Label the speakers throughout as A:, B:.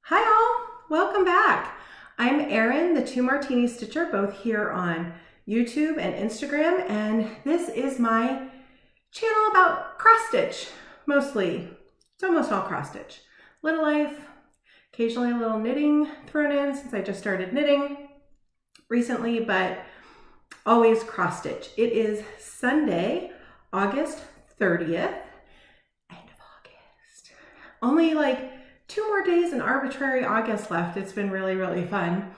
A: Hi all, welcome back. I'm Erin, the Two Martini Stitcher, both here on YouTube and Instagram, and this is my channel about cross stitch, mostly. It's almost all cross stitch. Little life, occasionally a little knitting thrown in since I just started knitting recently, but always cross stitch. It is Sunday, August 30th, end of August. Only like 2 more days in arbitrary August left. It's been really, really fun.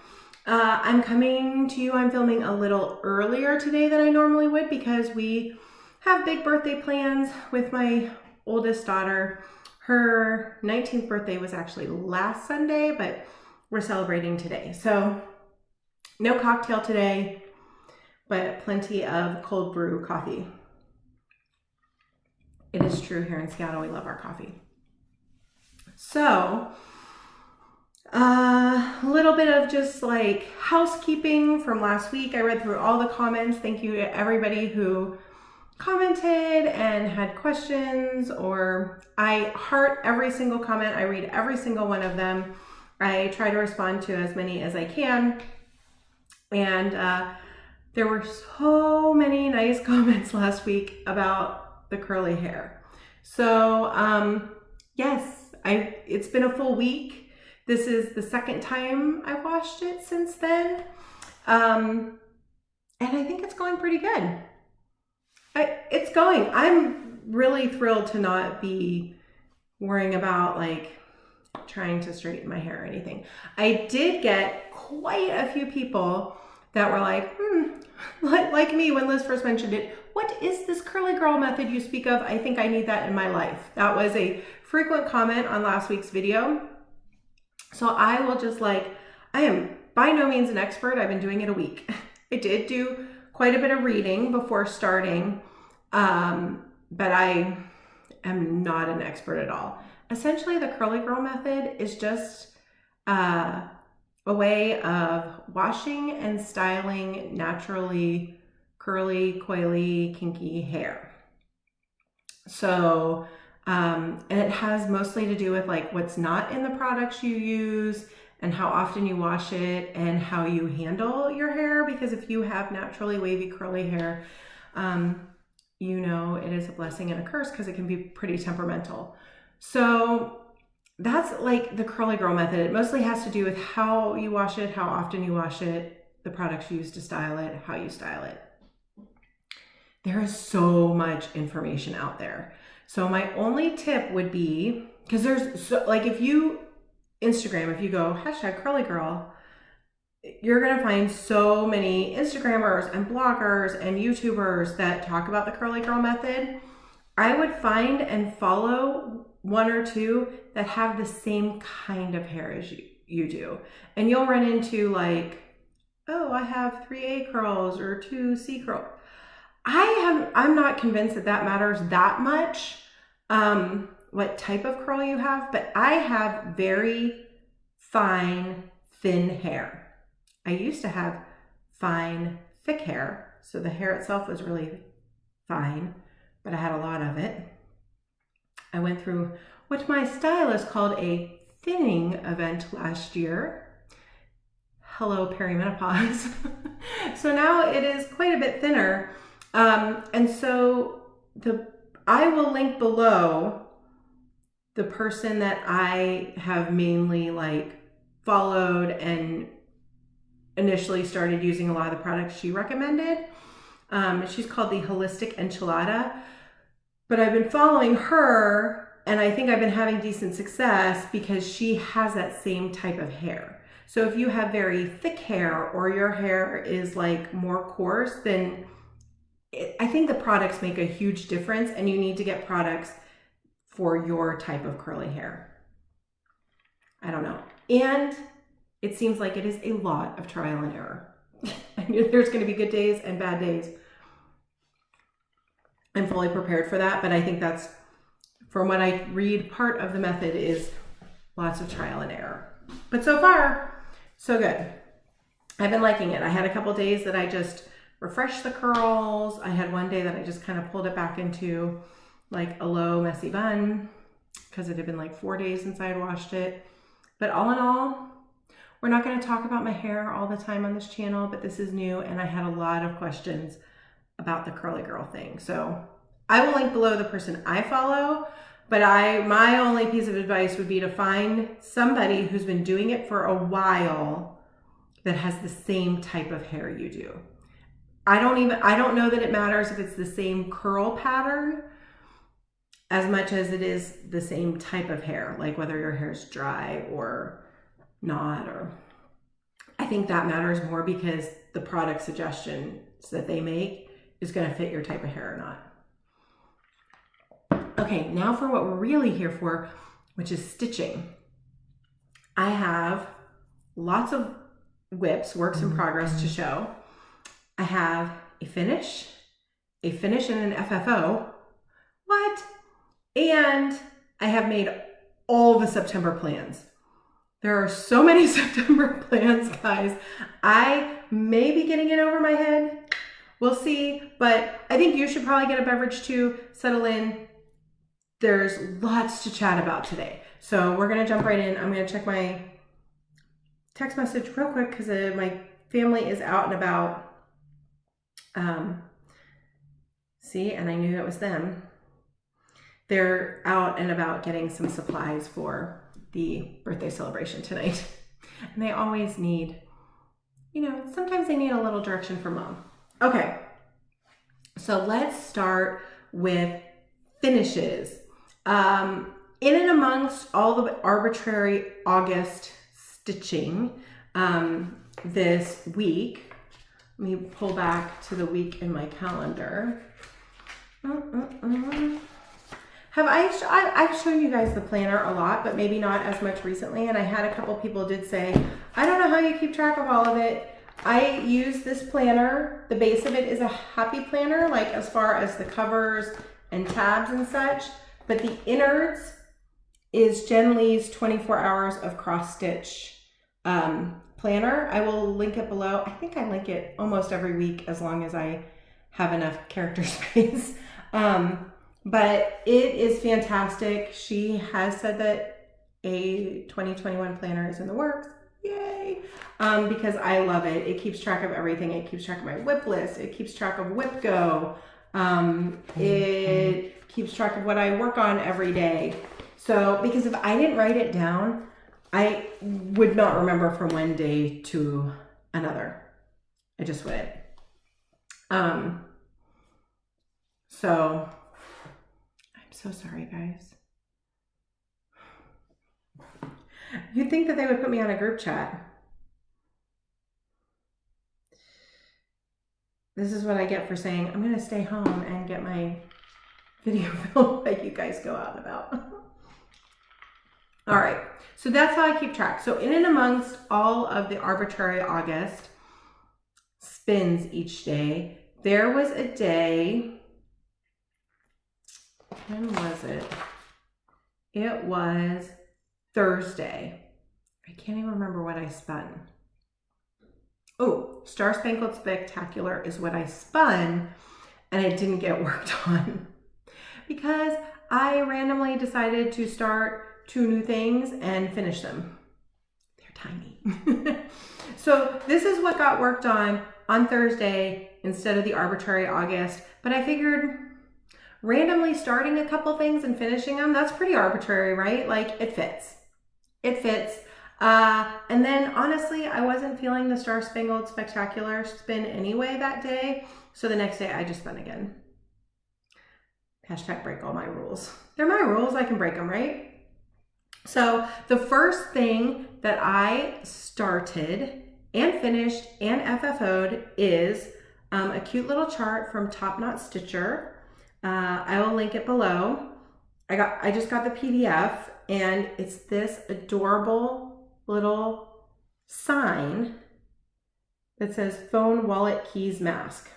A: I'm coming to you, I'm filming a little earlier today than I normally would because we have big birthday plans with my oldest daughter. Her 19th birthday was actually last Sunday, but we're celebrating today. So no cocktail today, but plenty of cold brew coffee. It is true here in Seattle, we love our coffee. So, a little bit of just like housekeeping from last week. I read through all the comments. Thank you to everybody who commented and had questions, or I heart every single comment. I read every single one of them. I try to respond to as many as I can. And there were so many nice comments last week about the curly hair. So, yes. It's been a full week. This is the second time I've washed it since then. And I think it's going pretty good. It's going. I'm really thrilled to not be worrying about like trying to straighten my hair or anything. I did get quite a few people that were like me when Liz first mentioned it. What is this curly girl method you speak of? I think I need that in my life. That was a frequent comment on last week's video. So I will just I am by no means an expert. I've been doing it a week. I did do quite a bit of reading before starting, but I am not an expert at all. Essentially, the curly girl method is just a way of washing and styling naturally curly, coily, kinky hair. So, and it has mostly to do with like what's not in the products you use and how often you wash it and how you handle your hair. Because if you have naturally wavy curly hair, you know it is a blessing and a curse because it can be pretty temperamental. So that's like the curly girl method. It mostly has to do with how you wash it, how often you wash it, the products you use to style it, how you style it. There is so much information out there. So my only tip would be, because there's so, like if you Instagram, if you go #curlygirl, you're gonna find so many Instagrammers and bloggers and YouTubers that talk about the curly girl method. I would find and follow 1 or 2 that have the same kind of hair as you do. And you'll run into like, oh, I have 3A curls or 2C curls. I'm not convinced that matters that much, what type of curl you have, but I have very fine, thin hair. I used to have fine, thick hair, so the hair itself was really fine, but I had a lot of it. I went through what my stylist called a thinning event last year. Hello, perimenopause. So now it is quite a bit thinner. And so I will link below the person that I have mainly like followed and initially started using a lot of the products she recommended. She's called the Holistic Enchilada, but I've been following her and I think I've been having decent success because she has that same type of hair. So if you have very thick hair or your hair is like more coarse, then I think the products make a huge difference and you need to get products for your type of curly hair. I don't know. And it seems like it is a lot of trial and error. There's going to be good days and bad days. I'm fully prepared for that, but I think that's, from what I read, part of the method is lots of trial and error. But so far, so good. I've been liking it. I had a couple days that I just refreshed the curls. I had one day that I just kind of pulled it back into like a low messy bun because it had been like 4 days since I had washed it. But all in all, we're not going to talk about my hair all the time on this channel, but this is new and I had a lot of questions about the curly girl thing. So I will link below the person I follow, but my only piece of advice would be to find somebody who's been doing it for a while that has the same type of hair you do. I don't know that it matters if it's the same curl pattern as much as it is the same type of hair, like whether your hair's dry or not, or I think that matters more because the product suggestions that they make is going to fit your type of hair or not. Okay, now for what we're really here for, which is stitching. I have lots of whips, works in progress to show. I have a finish and an FFO. What? And I have made all the September plans. There are so many September plans, guys. I may be getting it over my head. We'll see, but I think you should probably get a beverage too, settle in. There's lots to chat about today. So we're gonna jump right in. I'm gonna check my text message real quick because my family is out and about. See, and I knew that was them. They're out and about getting some supplies for the birthday celebration tonight. And they always need, sometimes they need a little direction from mom. Okay, so let's start with finishes. In and amongst all the arbitrary August stitching this week, let me pull back to the week in my calendar. I've shown you guys the planner a lot, but maybe not as much recently. And I had a couple people did say, I don't know how you keep track of all of it. I use this planner. The base of it is a happy planner, like as far as the covers and tabs and such. But the innards is Jen Lee's 24 hours of cross stitch planner. I will link it below. I think I link it almost every week as long as I have enough character space. But it is fantastic. She has said that a 2021 planner is in the works. Yay! Because I love it. It keeps track of everything. It keeps track of my whip list. It keeps track of whip go. It keeps track of what I work on every day. So, because if I didn't write it down, I would not remember from one day to another. I just wouldn't. So I'm so sorry, guys. You'd think that they would put me on a group chat. This is what I get for saying, I'm gonna stay home and get my video filmed while you guys go out and about. All right, so that's how I keep track. So in and amongst all of the arbitrary August spins each day, there was a day, when was it? It was Thursday. I can't even remember what I spun. Oh, Star Spangled Spectacular is what I spun, and it didn't get worked on because I randomly decided to start 2 new things and finish them. They're tiny. So this is what got worked on Thursday instead of the arbitrary August, but I figured randomly starting a couple things and finishing them, that's pretty arbitrary, right? Like it fits. It fits. And then honestly, I wasn't feeling the Star Spangled Spectacular spin anyway that day. So the next day I just spun again. Hashtag break all my rules. They're my rules, I can break them, right? So the first thing that I started and finished and FFO'd is a cute little chart from TopKnot Stitcher. I will link it below. I just got the PDF, and it's this adorable little sign that says phone, wallet, keys, mask.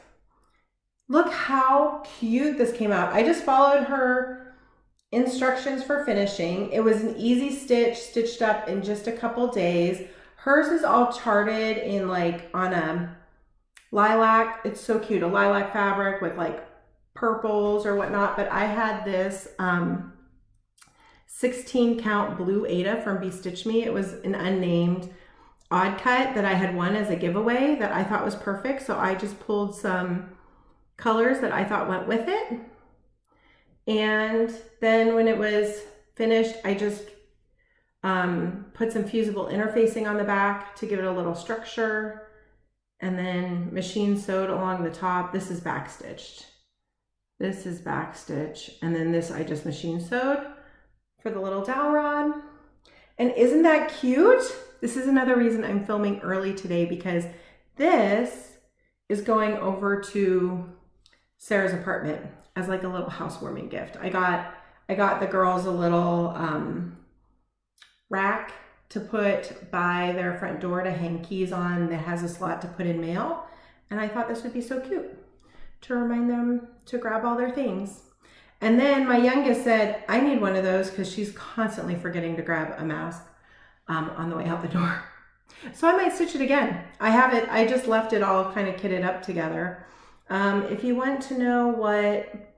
A: Look how cute this came out. I just followed her instructions for finishing. It was an easy stitch, stitched up in just a couple days. Hers is all charted in like on a lilac. It's so cute, a lilac fabric with like purples or whatnot. But I had this 16 count blue Aida from BeStitchMe. It was an unnamed odd cut that I had won as a giveaway that I thought was perfect. So I just pulled some colors that I thought went with it. And then when it was finished, I just put some fusible interfacing on the back to give it a little structure, and then machine sewed along the top. This is backstitched. This is backstitch, and then this I just machine sewed for the little dowel rod. And isn't that cute? This is another reason I'm filming early today, because this is going over to Sarah's apartment as like a little housewarming gift. I got the girls a little rack to put by their front door to hang keys on that has a slot to put in mail. And I thought this would be so cute to remind them to grab all their things. And then my youngest said, I need one of those because she's constantly forgetting to grab a mask on the way out the door. So I might stitch it again. I have it, I just left it all kind of kitted up together. If you want to know what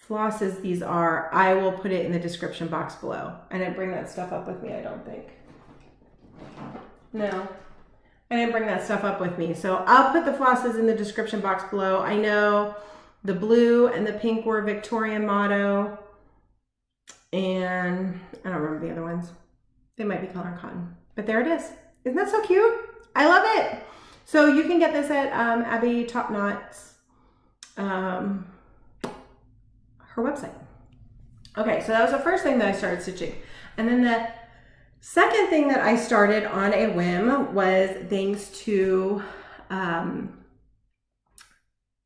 A: flosses these are, I will put it in the description box below. I didn't bring that stuff up with me, I don't think. No, I didn't bring that stuff up with me. So I'll put the flosses in the description box below. I know the blue and the pink were Victorian Motto, and I don't remember the other ones. They might be Color and Cotton, but there it is. Isn't that so cute? I love it. So you can get this at Abby TopKnot's her website. Okay, so that was the first thing that I started stitching. And then the second thing that I started on a whim was thanks to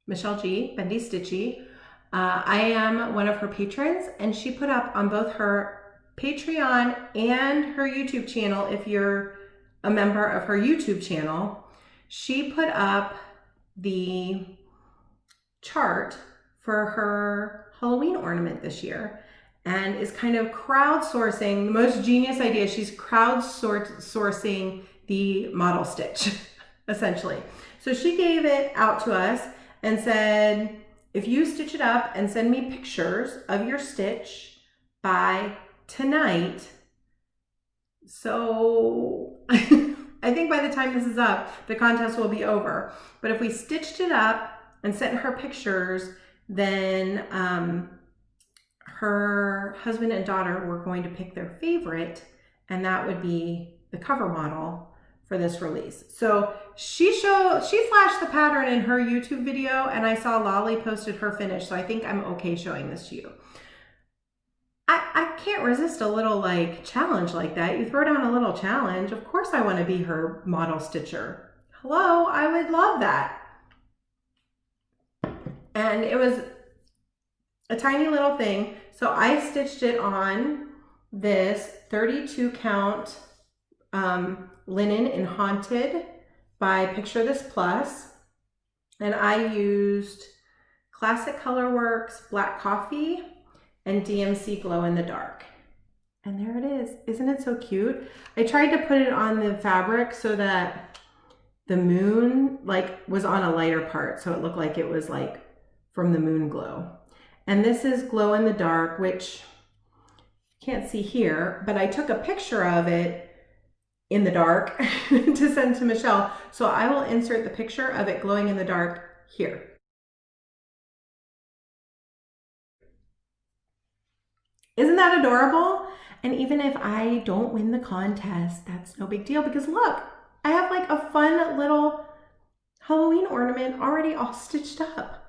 A: Michelle G, Bendy Stitchy. I am one of her patrons, and she put up on both her Patreon and her YouTube channel, if you're a member of her YouTube channel, she put up the chart for her Halloween ornament this year, and is kind of crowdsourcing, the most genius idea, she's crowdsourcing the model stitch, essentially. So she gave it out to us and said, if you stitch it up and send me pictures of your stitch by tonight, so I think by the time this is up, the contest will be over. But if we stitched it up and sent her pictures, then her husband and daughter were going to pick their favorite, and that would be the cover model for this release. So she flashed the pattern in her YouTube video, and I saw Lolly posted her finish, so I think I'm okay showing this to you. I can't resist a little like challenge like that. You throw down a little challenge, of course I want to be her model stitcher. Hello, I would love that. And it was a tiny little thing. So I stitched it on this 32 count linen in Haunted by Picture This Plus. And I used Classic Colorworks Black Coffee and DMC Glow in the Dark. And there it is. Isn't it so cute? I tried to put it on the fabric so that the moon like was on a lighter part, so it looked like it was like from the moon glow. And this is Glow in the Dark, which you can't see here, but I took a picture of it in the dark to send to Michelle. So I will insert the picture of it glowing in the dark here. Isn't that adorable? And even if I don't win the contest, that's no big deal, because look, I have like a fun little Halloween ornament already all stitched up.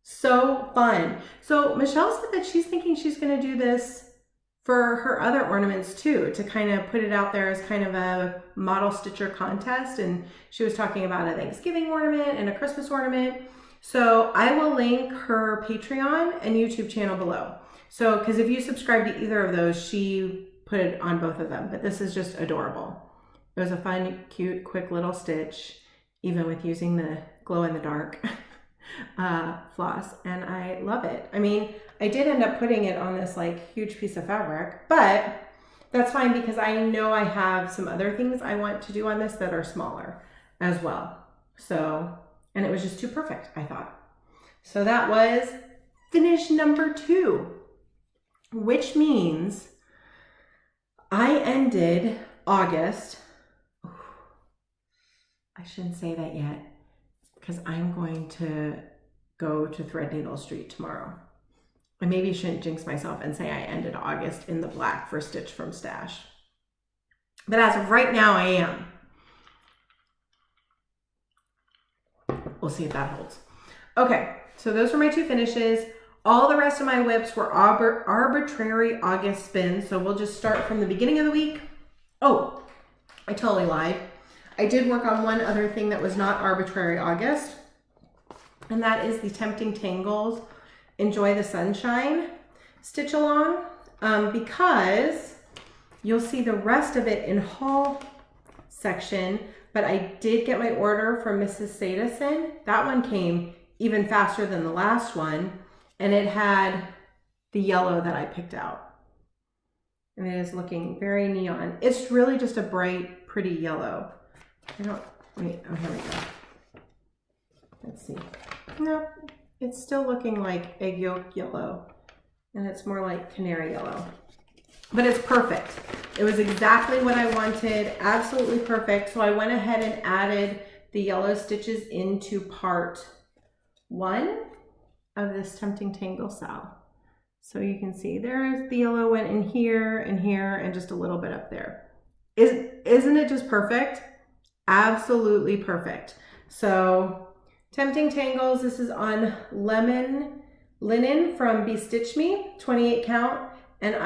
A: So fun. So Michelle said that she's thinking she's going to do this for her other ornaments too, to kind of put it out there as kind of a model stitcher contest. And she was talking about a Thanksgiving ornament and a Christmas ornament. So I will link her Patreon and YouTube channel below. So, because if you subscribe to either of those, she put it on both of them, but this is just adorable. It was a fun, cute, quick little stitch, even with using the glow in the dark floss, and I love it. I mean, I did end up putting it on this like huge piece of fabric, but that's fine because I know I have some other things I want to do on this that are smaller as well. So, and it was just too perfect, I thought. So that was finish number 2. Which means I ended August. I shouldn't say that yet because I'm going to go to Threadneedle Street tomorrow. I maybe shouldn't jinx myself and say I ended August in the black for Stitch from Stash. But as of right now, I am. We'll see if that holds. Okay, so those were my 2 finishes. All the rest of my whips were arbitrary August spins. So we'll just start from the beginning of the week. Oh, I totally lied. I did work on one other thing that was not arbitrary August. And that is the Tempting Tangles Enjoy the Sunshine stitch along. Because you'll see the rest of it in haul section. But I did get my order from Missus Sedas in. That one came even faster than the last one. And it had the yellow that I picked out. And it is looking very neon. It's really just a bright, pretty yellow. Wait, oh, here we go. Let's see. No, it's still looking like egg yolk yellow. And it's more like canary yellow. But it's perfect. It was exactly what I wanted, absolutely perfect. So I went ahead and added the yellow stitches into part 1 of this Tempting Tangle SAL. So you can see there's the yellow went in here and here and just a little bit up there. Isn't it just perfect? Absolutely perfect. So Tempting Tangles, this is on lemon linen from BeStitchMe, 28 count. And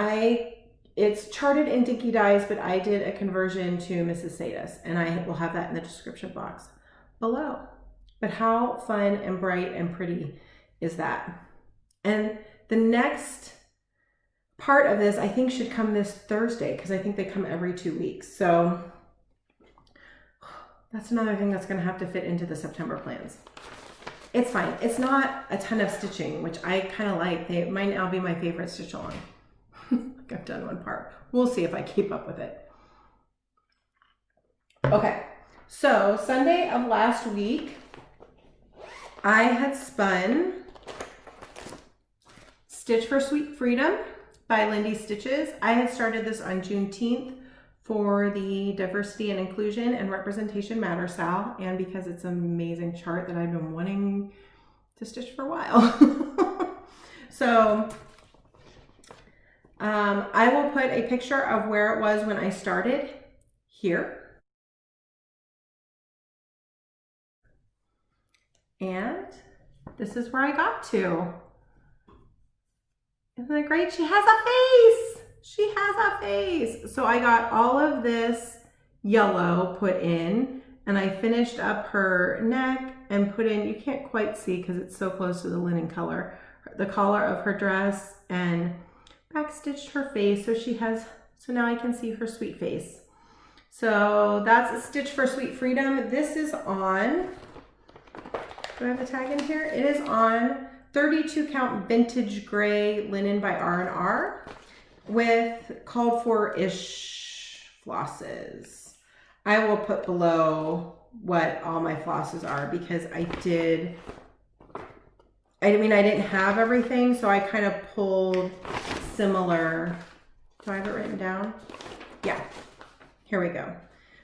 A: it's charted in Dinky Dyes, but I did a conversion to Missus Sedas, and I will have that in the description box below. But how fun and bright and pretty is that? And the next part of this, I think, should come this Thursday, because I think they come every 2 weeks. So that's another thing that's going to have to fit into the September plans. It's fine. It's not a ton of stitching, which I kind of like. They might now be my favorite stitch along. I've done one part. We'll see if I keep up with it. Okay, so Sunday of last week, I had spun Stitch for Sweet Freedom by Lindy Stitches. I had started this on Juneteenth for the Diversity and Inclusion and Representation Matter SAL, and because it's an amazing chart that I've been wanting to stitch for a while. So I will put a picture of where it was when I started here. And this is where I got to. Isn't it great? She has a face. She has a face. So I got all of this yellow put in, and I finished up her neck and put in, you can't quite see because it's so close to the linen color, the collar of her dress, and backstitched her face. So now I can see her sweet face. So that's a Stitch for Sweet Freedom. This is on, do I have the tag in here? It is on 32 count vintage gray linen by R&R with called for-ish flosses. I will put below what all my flosses are because I didn't have everything, so I kind of pulled similar. Do I have it written down? Yeah, here we go.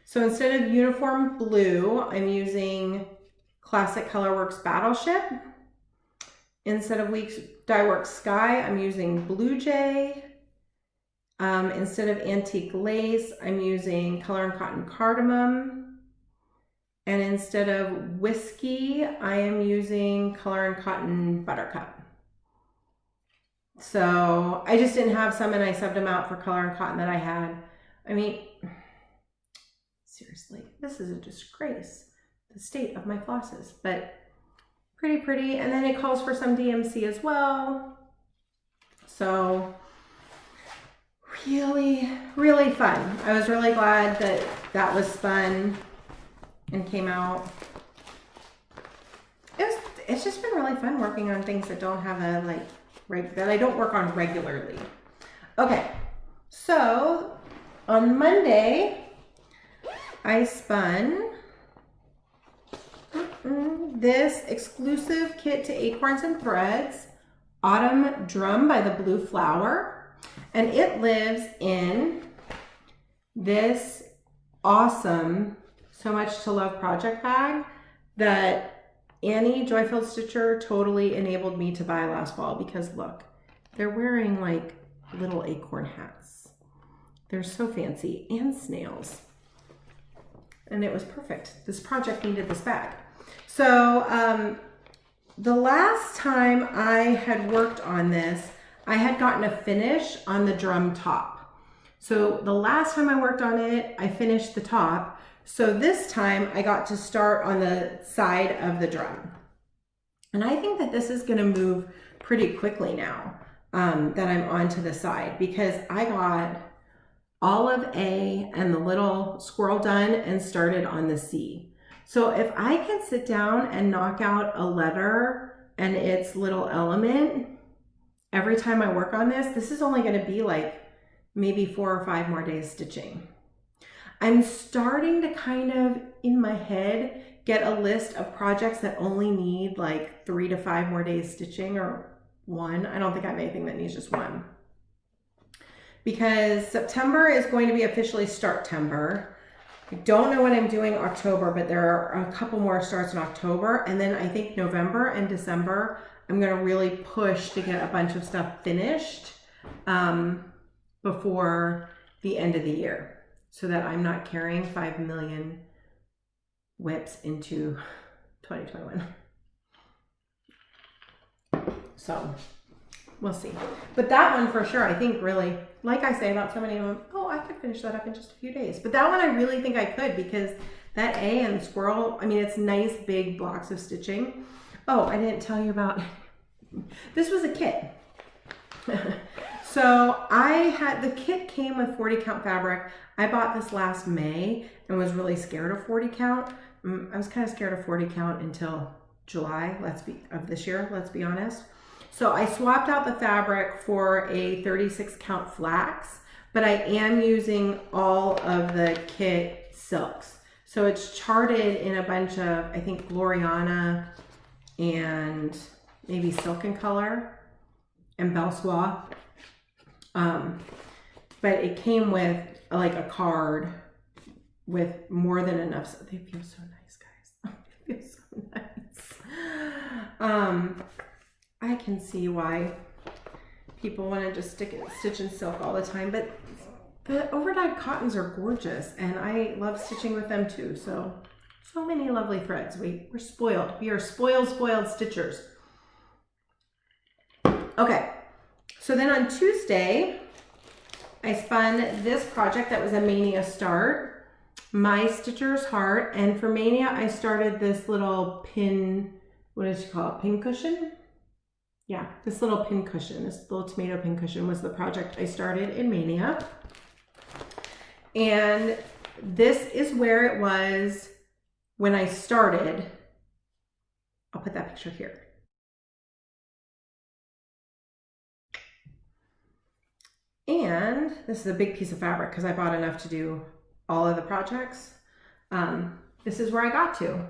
A: So instead of Uniform Blue, I'm using Classic Colorworks Battleship. Instead of Dye Works Sky, I'm using Blue Jay. Instead of Antique Lace, I'm using Color and Cotton Cardamom. And instead of Whiskey, I am using Color and Cotton Buttercup. So I just didn't have some, and I subbed them out for Color and Cotton that I had. I mean, seriously, this is a disgrace, the state of my flosses, but pretty pretty. And then it calls for some DMC as well. So really, really fun. I was really glad that that was spun and came out. It's just been really fun working on things that don't have a that I don't work on regularly. Okay, so on Monday I spun this exclusive kit to Acorns and Threads, Autumn Drum by the Blue Flower, and it lives in this awesome So Much to Love project bag that Annie Joyful Stitcher totally enabled me to buy last fall, because look, they're wearing like little acorn hats. They're so fancy, and snails. And it was perfect. This project needed this bag. So the last time I had worked on this, I had gotten a finish on the drum top. So the last time I worked on it, I finished the top. So this time I got to start on the side of the drum. And I think that this is gonna move pretty quickly now that I'm onto the side, because I got all of A and the little squirrel done and started on the C. So if I can sit down and knock out a letter and its little element every time I work on this, this is only gonna be like maybe 4 or 5 more days stitching. I'm starting to kind of, in my head, get a list of projects that only need like 3 to 5 more days stitching, or 1. I don't think I have anything that needs just 1. Because September is going to be officially Start-tember. I don't know what I'm doing October, but there are a couple more starts in October. And then I think November and December, I'm gonna really push to get a bunch of stuff finished before the end of the year, so that I'm not carrying 5 million whips into 2021. So we'll see. But that one for sure, I think really, like I say about so many of them, oh, I could finish that up in just a few days. But that one I really think I could, because that A and the squirrel, I mean, it's nice big blocks of stitching. Oh, I didn't tell you about, this was a kit. So the kit came with 40 count fabric. I bought this last May and was really scared of 40 count. I was kind of scared of 40 count until July of this year, let's be honest. So I swapped out the fabric for a 36 count flax, but I am using all of the kit silks. So it's charted in a bunch of, I think, Gloriana and maybe Silken Color and Belle Soie. But it came with like a card with more than enough. So they feel so nice, guys. They feel so nice. I can see why people want to just stitch in silk all the time, but the overdyed cottons are gorgeous, and I love stitching with them too. So many lovely threads. We're spoiled. We are spoiled stitchers. Okay, so then on Tuesday, I spun this project that was a Mania start, My Stitcher's Heart, and for Mania, I started this little what did she call it, Pincushion? Yeah, this little pincushion, this little tomato pincushion was the project I started in Mania. And this is where it was when I started. I'll put that picture here. And this is a big piece of fabric because I bought enough to do all of the projects. This is where I got to.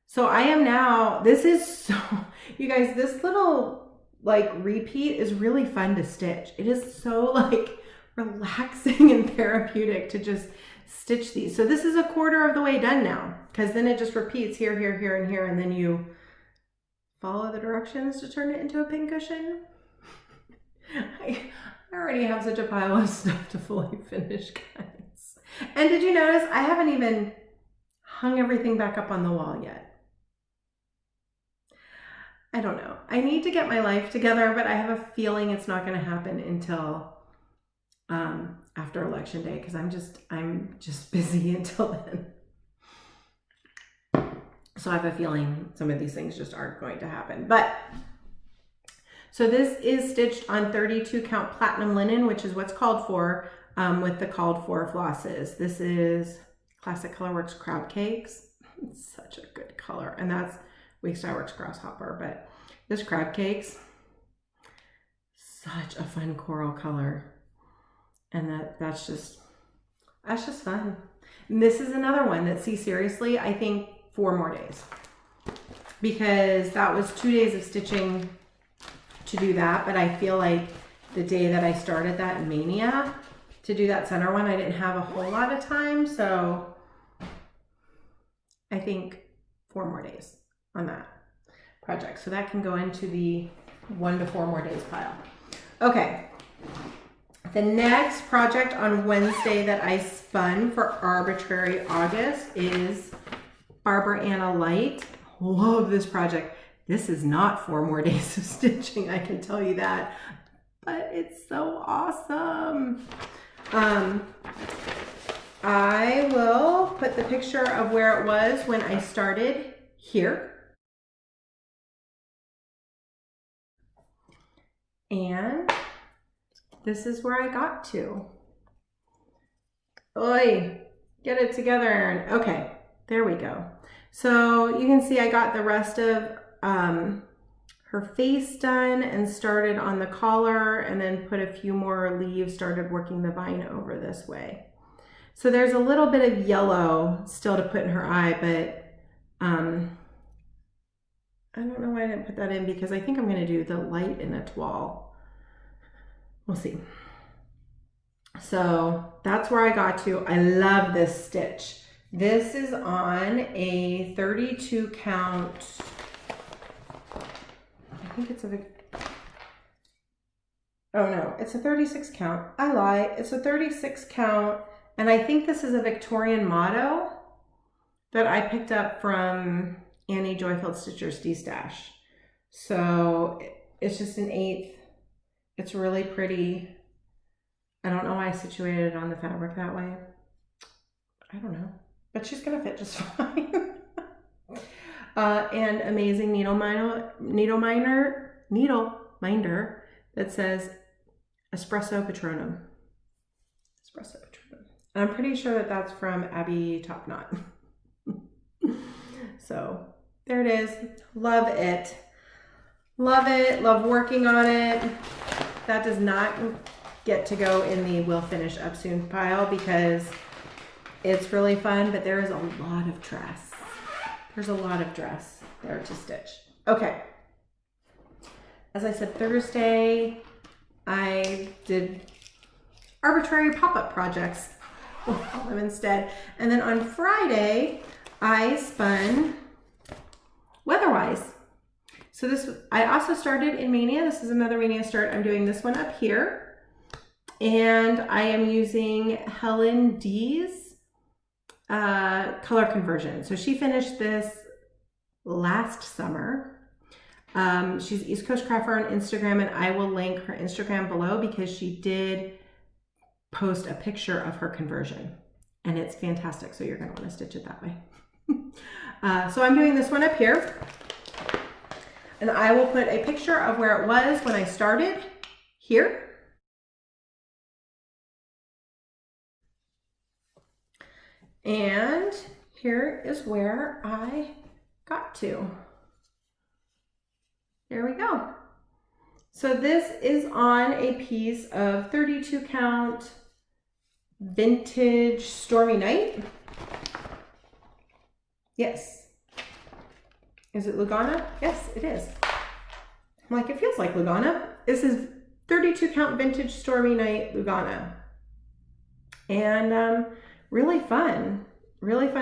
A: So I am now, this is so, you guys, this little like repeat is really fun to stitch. It is so like relaxing and therapeutic to just stitch these. So this is a quarter of the way done now, because then it just repeats here, here, here, and here, and then you follow the directions to turn it into a pincushion. I already have such a pile of stuff to fully finish, guys. And did you notice I haven't even hung everything back up on the wall yet? I don't know. I need to get my life together, but I have a feeling it's not going to happen until after Election Day, because I'm just busy until then. So I have a feeling some of these things just aren't going to happen. But so this is stitched on 32 count platinum linen, which is what's called for with the called for flosses. This is Classic Colorworks Crab Cakes. It's such a good color, and that's Weeks Dye Works Grasshopper, but this Crab Cakes, such a fun coral color, and that's just fun. And this is another one that, see, seriously, I think 4 more days, because that was 2 days of stitching to do that, but I feel like the day that I started that in Mania to do that center one. I didn't have a whole lot of time, so I think 4 more days on that project. So that can go into the 1 to 4 more days pile. Okay, the next project on Wednesday that I spun for Arbitrary August is Barbara Anna Light. Love this project. This is not 4 more days of stitching, I can tell you that, but it's so awesome. I will put the picture of where it was when I started here. And this is where I got to. Oi, get it together, Erin. Okay, there we go. So you can see I got the rest of her face done and started on the collar, and then put a few more leaves, started working the vine over this way. So there's a little bit of yellow still to put in her eye, but I don't know why I didn't put that in, because I think I'm going to do the light in a toile. We'll see. So that's where I got to. I love this stitch. This is on a 32 count. I think it's a, oh no, it's a 36 count. I lie, it's a 36 count. And I think this is a Victorian Motto that I picked up from Annie Joyfield Stitcher's D-Stash. So it's just an 1/8. It's really pretty. I don't know why I situated it on the fabric that way. I don't know, but she's gonna fit just fine. And amazing needle minder that says Espresso Patronum. Espresso Patronum. And I'm pretty sure that that's from Abby TopKnot. So there it is. Love it. Love it. Love working on it. That does not get to go in the will finish up soon pile because it's really fun, but there is a lot of dress. There's a lot of dress there to stitch. Okay. As I said, Thursday, I did arbitrary pop-up projects. We'll call them instead. And then on Friday, I spun Weatherwise. So this, I also started in Mania. This is another Mania start. I'm doing this one up here. And I am using Helen D's color conversion. So she finished this last summer. She's East Coast Crafter on Instagram, and I will link her Instagram below because she did post a picture of her conversion, and it's fantastic. So you're going to want to stitch it that way. So I'm doing this one up here, and I will put a picture of where it was when I started here. And here is where I got to. There we go. So this is on a piece of 32 count vintage Stormy Night. Yes. Is it Lugana? Yes, it is. I'm like, it feels like Lugana. This is 32 count vintage Stormy Night Lugana. And really fun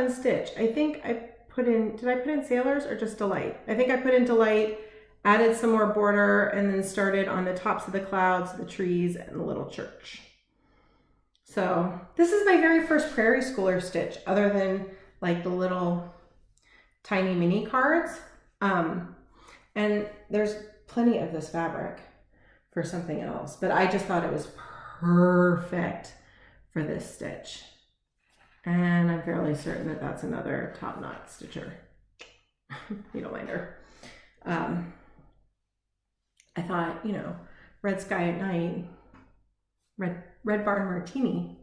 A: stitch. I think I put in, did I put in Sailors or just Delight? I think I put in Delight, added some more border, and then started on the tops of the clouds, the trees, and the little church. So this is my very first Prairie Schooler stitch, other than like the little tiny mini cards. And there's plenty of this fabric for something else, but I just thought it was perfect for this stitch. And I'm fairly certain that that's another TopKnot stitcher. Needle minder. I thought, you know, Red Sky at Night, Red Barn Martini.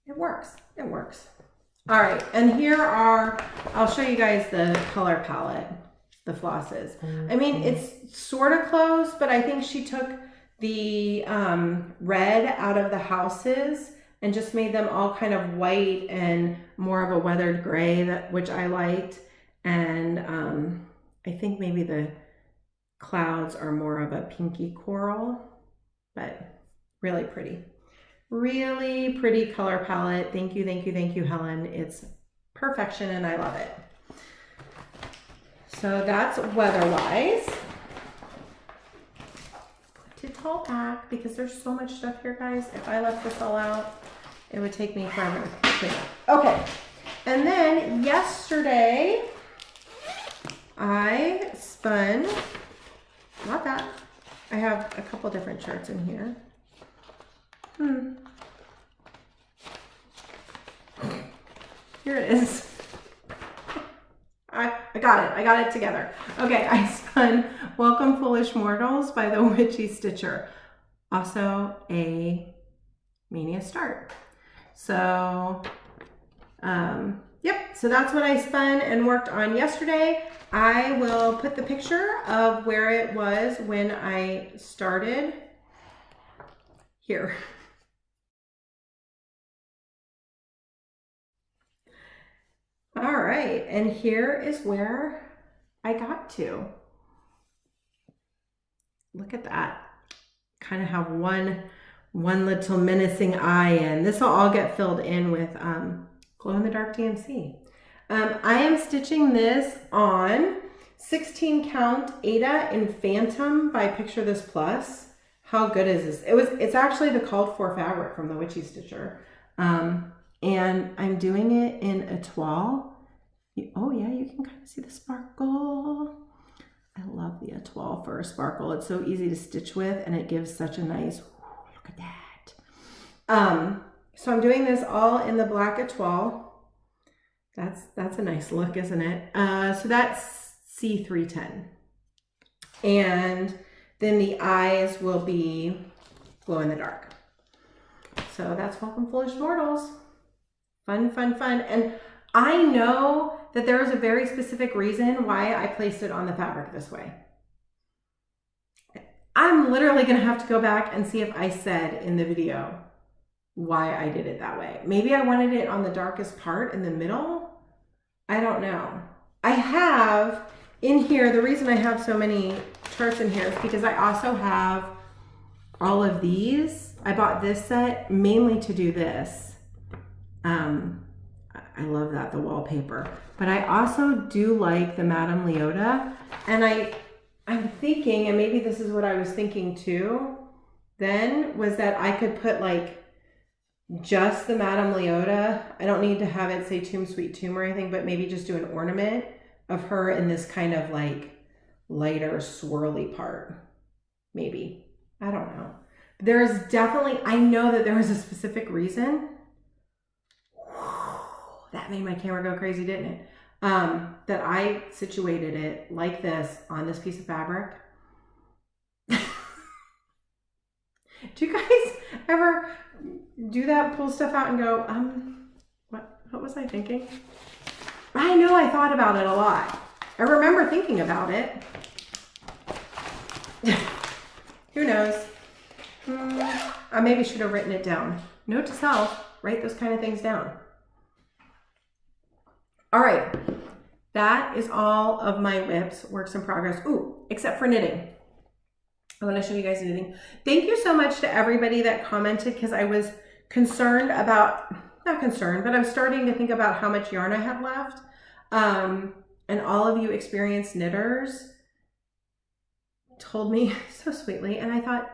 A: It works. It works. All right, and here are, I'll show you guys the color palette, the flosses. I mean, it's sort of close, but I think she took the red out of the houses and just made them all kind of white and more of a weathered gray, which I liked. And I think maybe the clouds are more of a pinky coral, but really pretty. Really pretty color palette. Thank you, thank you, thank you, Helen. It's perfection and I love it. So that's Weatherwise. Put it all back because there's so much stuff here, guys. If I left this all out, it would take me forever to clean up. Okay, and then yesterday I spun, not that, I have a couple different charts in here. Here it is. I got it together. Okay, I spun Welcome Foolish Mortals by the Witchy Stitcher. Also a Mania Start. So, yep, so that's what I spun and worked on yesterday. I will put the picture of where it was when I started here. All right, and here is where I got to. Look at that. Kind of have one little menacing eye in. This will all get filled in with glow-in-the-dark DMC. I am stitching this on 16 count Aida in Phantom by Picture This Plus. How good is this? It's actually the called for fabric from the Witchy Stitcher. And I'm doing it in a toile. Oh yeah, you can kind of see the sparkle. I love the toile for a sparkle. It's so easy to stitch with and it gives such a nice, look at that. So I'm doing this all in the black toile. That's a nice look, isn't it? So that's C310. And then the eyes will be glow in the dark. So that's Welcome Foolish Mortals. Fun, fun, fun. And I know that there is a very specific reason why I placed it on the fabric this way. I'm literally going to have to go back and see if I said in the video why I did it that way. Maybe I wanted it on the darkest part in the middle. I don't know. I have in here, the reason I have so many charts in here is because I also have all of these. I bought this set mainly to do this. I love that, the wallpaper. But I also do like the Madame Leota. And I'm thinking, and maybe this is what I was thinking too, then, was that I could put like just the Madame Leota. I don't need to have it say Tomb Sweet Tomb or anything, but maybe just do an ornament of her in this kind of like lighter swirly part. Maybe. I don't know. There's definitely, I know that there was a specific reason. That made my camera go crazy, didn't it? That I situated it like this on this piece of fabric. Do you guys ever do that, pull stuff out and go, what was I thinking? I know I thought about it a lot. I remember thinking about it. Who knows? I maybe should have written it down. Note to self, write those kind of things down. All right, that is all of my whips, works in progress. Ooh, except for knitting. I want to show you guys knitting. Thank you so much to everybody that commented, because I was concerned about, not concerned, but I'm starting to think about how much yarn I had left. And all of you experienced knitters told me so sweetly, and I thought,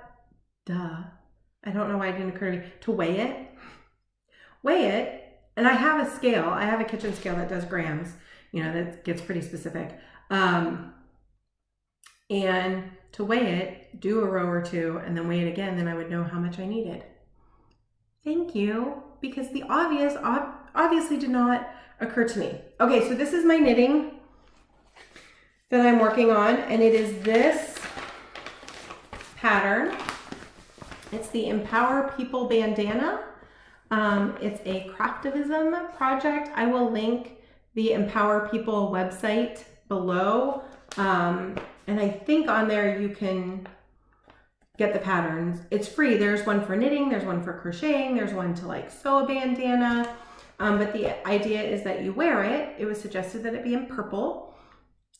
A: duh. I don't know why it didn't occur to me to weigh it. Weigh it. And I have a scale. I have a kitchen scale that does grams, you know, that gets pretty specific. And to weigh it, do a row or two, and then weigh it again, then I would know how much I needed. Thank you, because the obvious obviously did not occur to me. Okay, so this is my knitting that I'm working on, and it is this pattern. It's the Empower People bandana. It's a craftivism project. I will link the Empower People website below. And I think on there you can get the patterns. It's free. There's one for knitting, there's one for crocheting, there's one to like sew a bandana. But the idea is that you wear it. It was suggested that it be in purple.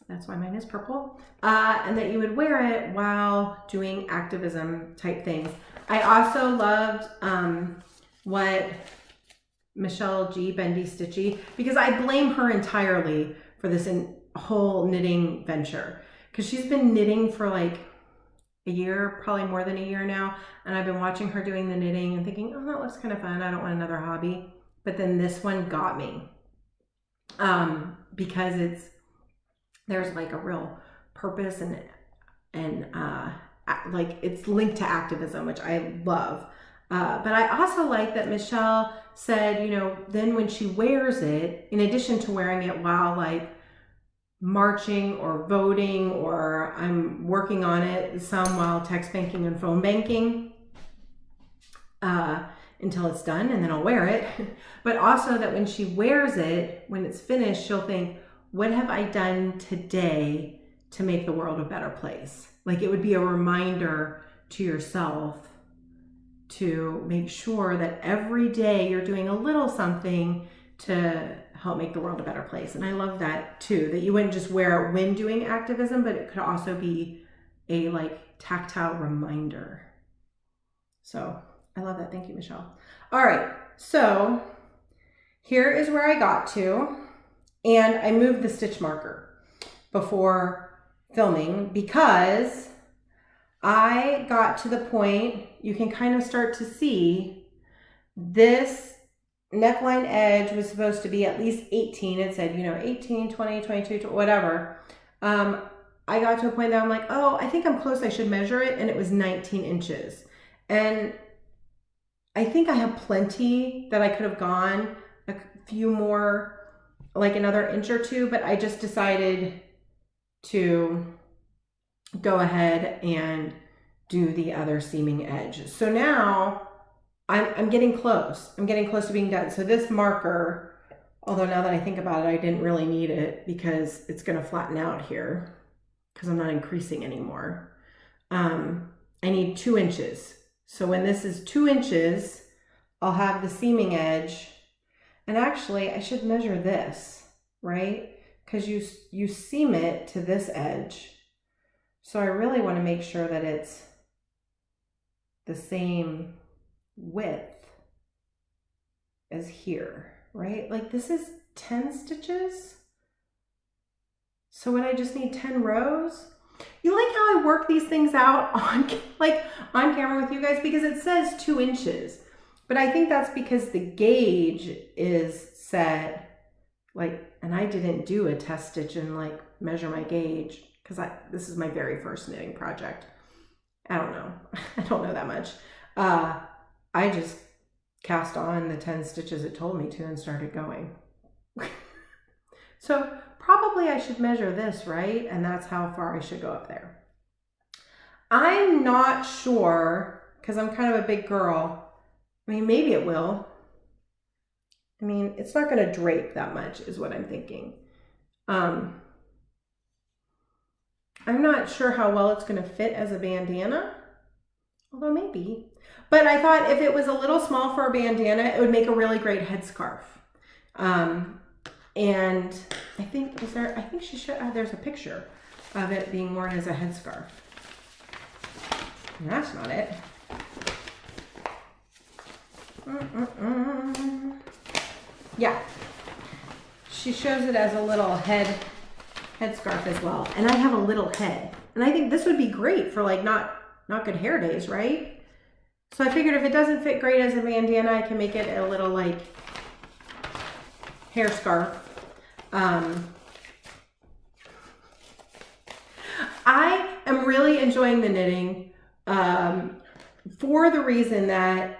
A: That's why mine is purple. And that you would wear it while doing activism type things. I also loved what Michelle G, Bendy Stitchy, because I blame her entirely for this whole knitting venture. Because she's been knitting for like a year, probably more than a year now. And I've been watching her doing the knitting and thinking, oh, that looks kind of fun. I don't want another hobby. But then this one got me. Because there's like a real purpose and like it's linked to activism, which I love. But I also like that Michelle said, you know, then when she wears it, in addition to wearing it while like marching or voting, or I'm working on it some while text banking and phone banking, until it's done, and then I'll wear it. But also that when she wears it, when it's finished, she'll think, what have I done today to make the world a better place? Like it would be a reminder to yourself to make sure that every day you're doing a little something to help make the world a better place. And I love that too, that you wouldn't just wear it when doing activism, but it could also be a like tactile reminder. So I love that. Thank you, Michelle. All right, so here is where I got to, and I moved the stitch marker before filming because I got to the point, you can kind of start to see this neckline edge was supposed to be at least 18. It said, you know, 18, 20, 22, whatever. I got to a point that I'm like, oh, I think I'm close. I should measure it. And it was 19 inches. And I think I have plenty that I could have gone a few more, like another inch or two, but I just decided to go ahead and do the other seaming edge. So now I'm getting close. I'm getting close to being done. So this marker, although now that I think about it, I didn't really need it because it's going to flatten out here because I'm not increasing anymore. I need 2 inches. So when this is 2 inches, I'll have the seaming edge. And actually I should measure this, right? Because you seam it to this edge. So I really want to make sure that it's the same width as here, right? Like this is 10 stitches. So would I just need 10 rows? You like how I work these things out on camera with you guys, because it says 2 inches, but I think that's because the gauge is set like, and I didn't do a test stitch and like measure my gauge because this is my very first knitting project. I don't know. I don't know that much. I just cast on the 10 stitches it told me to and started going. So probably I should measure this, right? And that's how far I should go up there. I'm not sure because I'm kind of a big girl. I mean, maybe it will. I mean, it's not going to drape that much is what I'm thinking. I'm not sure how well it's going to fit as a bandana, although maybe. But I thought if it was a little small for a bandana, it would make a really great headscarf. And I think, she should, there's a picture of it being worn as a headscarf. And that's not it. Yeah. She shows it as a little headscarf as well. And I have a little head. And I think this would be great for like not good hair days, right? So I figured if it doesn't fit great as a bandana, I can make it a little like hair scarf. I am really enjoying the knitting for the reason that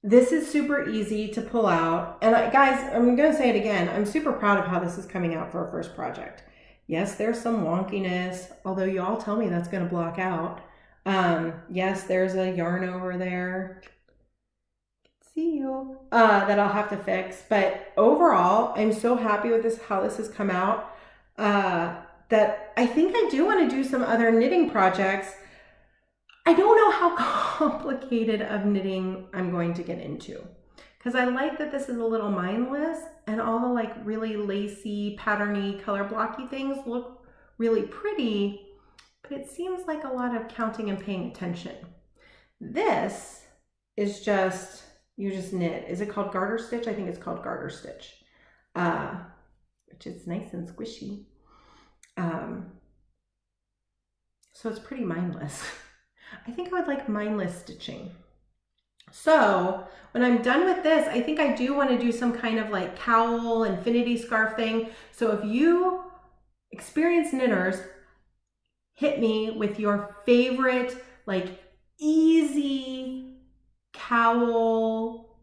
A: this is super easy to pull out. And guys, I'm going to say it again. I'm super proud of how this is coming out for a first project. Yes, there's some wonkiness, although you all tell me that's going to block out. Yes, there's a yarn over there. See you. That I'll have to fix. But overall, I'm so happy with this, how this has come out, that I think I do want to do some other knitting projects. I don't know how complicated of knitting I'm going to get into, because I like that this is a little mindless and all the like really lacy, patterny, color blocky things look really pretty, but it seems like a lot of counting and paying attention. This is just, you just knit. Is it called garter stitch? I think it's called garter stitch, which is nice and squishy. So it's pretty mindless. I think I would like mindless stitching. So when I'm done with this, I think I do want to do some kind of like cowl, infinity scarf thing. So if you experienced knitters, hit me with your favorite like easy cowl,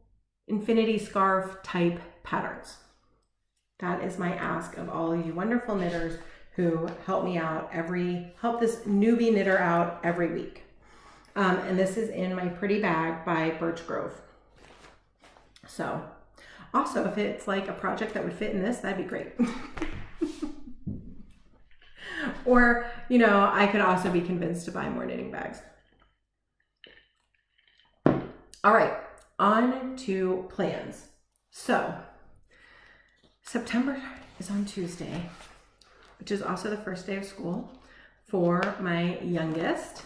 A: infinity scarf type patterns. That is my ask of all of you wonderful knitters who help me out help this newbie knitter out every week. And this is in my pretty bag by Birch Grove. So also, if it's like a project that would fit in this, that'd be great. Or, you know, I could also be convinced to buy more knitting bags. All right, on to plans. So September is on Tuesday, which is also the first day of school for my youngest.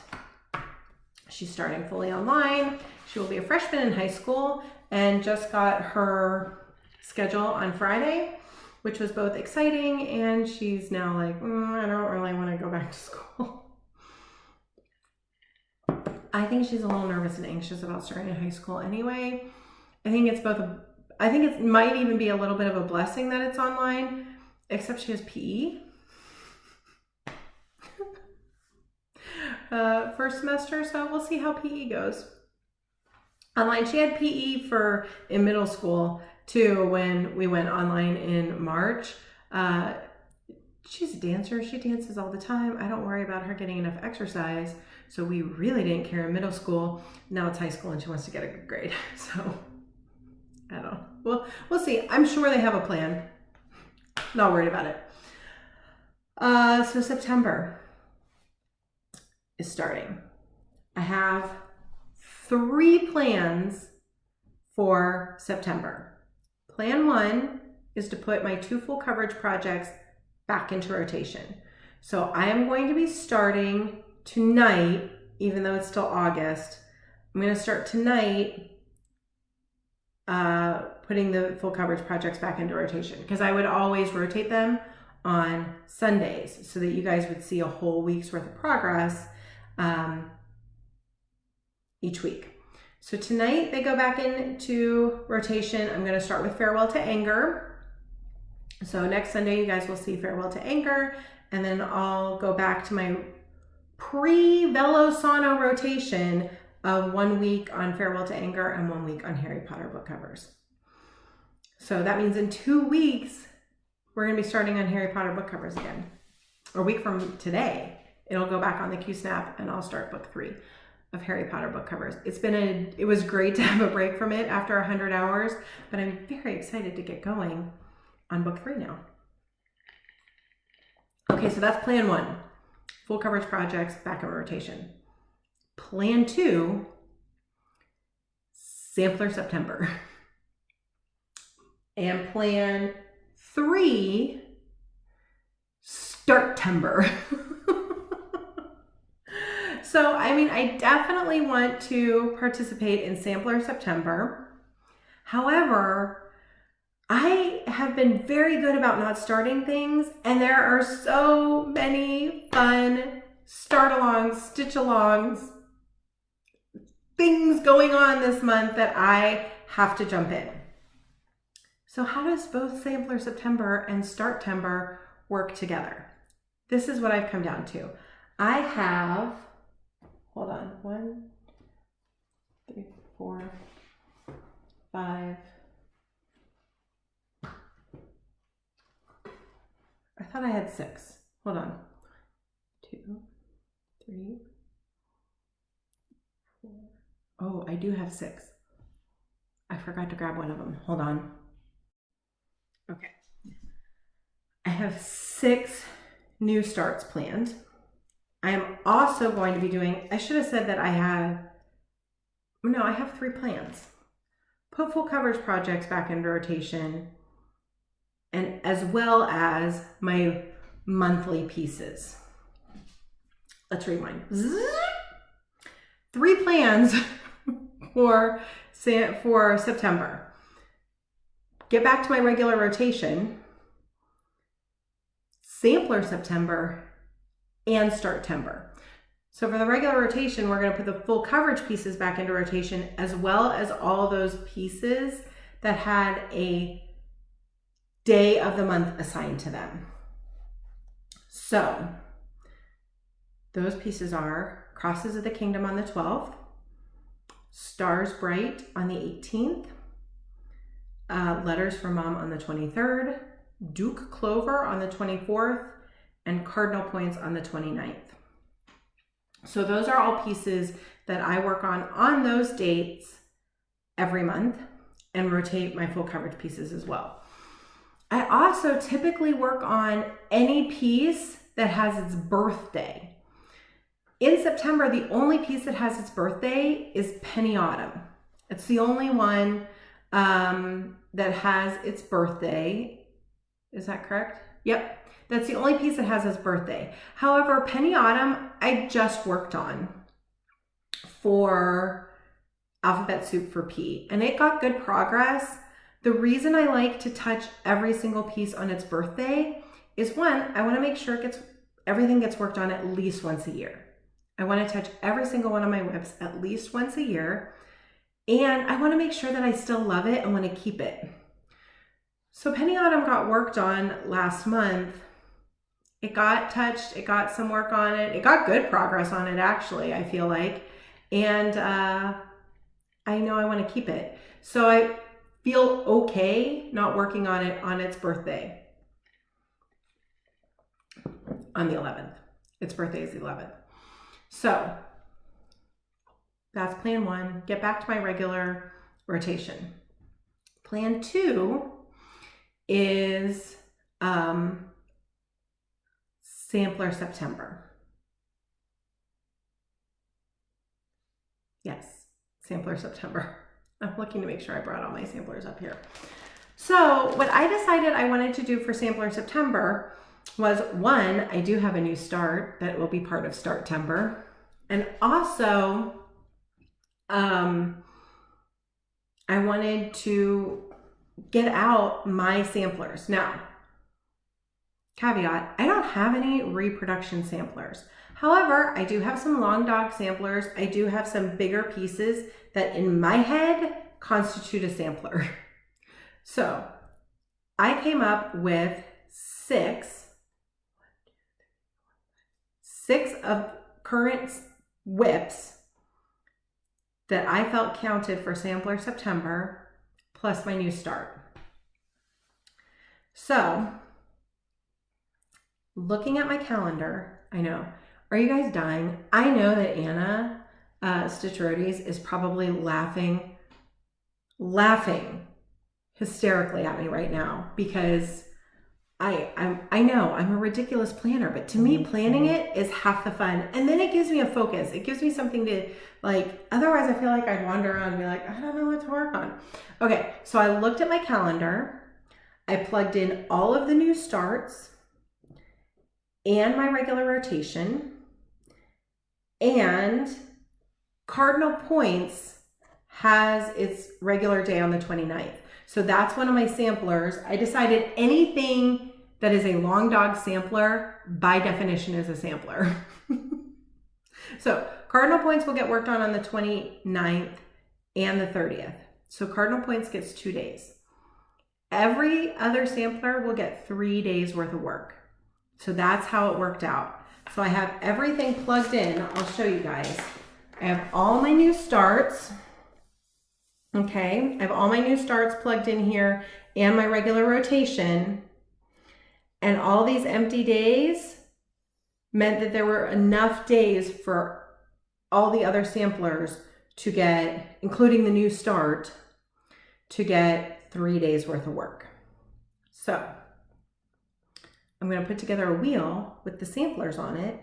A: She's starting fully online. She will be a freshman in high school and just got her schedule on Friday, which was both exciting, and she's now like, I don't really want to go back to school. I think she's a little nervous and anxious about starting in high school anyway. I think it might even be a little bit of a blessing that it's online, except she has PE. First semester, so we'll see how PE goes. Online, she had PE in middle school too when we went online in March. She's a dancer, she dances all the time. I don't worry about her getting enough exercise, so we really didn't care in middle school. Now it's high school and she wants to get a good grade, so I don't know. Well, we'll see. I'm sure they have a plan. Not worried about it. So September is starting. I have 3 plans for September. Plan 1 is to put my 2 full coverage projects back into rotation. So I am going to be starting tonight, even though it's still August. I'm going to start tonight putting the full coverage projects back into rotation, because I would always rotate them on Sundays so that you guys would see a whole week's worth of progress each week. So tonight they go back into rotation. I'm going to start with Farewell to Anger. So next Sunday you guys will see Farewell to Anger, and then I'll go back to my pre-Velosano rotation of 1 week on Farewell to Anger and 1 week on Harry Potter book covers. So that means in 2 weeks we're going to be starting on Harry Potter book covers again. A week from today it'll go back on the Q-Snap and I'll start book 3 of Harry Potter book covers. It was great to have a break from it after 100 hours, but I'm very excited to get going on book 3 now. Okay, so that's plan 1. Full coverage projects back in rotation. Plan 2, Sampler September. And plan 3, Starttember. So, I mean, I definitely want to participate in Sampler September. However, I have been very good about not starting things, and there are so many fun start-alongs, stitch-alongs, things going on this month that I have to jump in. So how does both Sampler September and Starttember work together? This is what I've come down to. I have, hold on, 1, 3, 4, 5. I thought I had 6. Hold on. 2, 3, 4. Oh, I do have 6. I forgot to grab one of them. Hold on. Okay. I have 6 new starts planned. I am also going to be doing, I should have said that I have 3 plans. Put full coverage projects back into rotation, and as well as my monthly pieces. Let's rewind. 3 plans for September. Get back to my regular rotation, sampler September, and Startember. So for the regular rotation, we're going to put the full coverage pieces back into rotation, as well as all those pieces that had a day of the month assigned to them. So those pieces are Crosses of the Kingdom on the 12th, Stars Bright on the 18th, Letters from Mom on the 23rd, Duke Clover on the 24th, and Cardinal Points on the 29th. So those are all pieces that I work on those dates every month, and rotate my full coverage pieces as well. I also typically work on any piece that has its birthday. In September, the only piece that has its birthday is Penny Autumn. It's the only one that has its birthday. Is that correct? Yep. That's the only piece that has its birthday. However, Penny Autumn, I just worked on for Alphabet Soup for P, and it got good progress. The reason I like to touch every single piece on its birthday is, one, I want to make sure everything gets worked on at least once a year. I want to touch every single one of my whips at least once a year, and I want to make sure that I still love it and want to keep it. So Penny Autumn got worked on last month. It got touched, it got some work on it. It got good progress on it, actually, I feel like. And I know I want to keep it. So I feel okay not working on it on its birthday, on the 11th. Its birthday is the 11th. So that's plan 1. Get back to my regular rotation. Plan 2 is sampler September. Yes, sampler September. I'm looking to make sure I brought all my samplers up here. So what I decided I wanted to do for sampler September was, 1, I do have a new start that will be part of Startember. And also, I wanted to get out my samplers. Now, caveat, I don't have any reproduction samplers. However, I do have some long dog samplers. I do have some bigger pieces that in my head constitute a sampler. So I came up with 6 of current whips that I felt counted for sampler September, plus my new start. So looking at my calendar, I know, are you guys dying? I know that Anna Stitch Roadies is probably laughing hysterically at me right now, because I know I'm a ridiculous planner, but to me, planning it is half the fun. And then it gives me a focus. It gives me something to, like, otherwise I feel like I'd wander around and be like, I don't know what to work on. Okay, so I looked at my calendar. I plugged in all of the new starts and my regular rotation, and Cardinal Points has its regular day on the 29th. So that's one of my samplers. I decided anything that is a long dog sampler, by definition, is a sampler. So Cardinal Points will get worked on the 29th and the 30th. So Cardinal Points gets 2 days. Every other sampler will get 3 days worth of work. So that's how it worked out. So I have everything plugged in. I'll show you guys. I have all my new starts. Okay, I have all my new starts plugged in here and my regular rotation. And all these empty days meant that there were enough days for all the other samplers to get, including the new start, to get 3 days worth of work. So I'm going to put together a wheel with the samplers on it.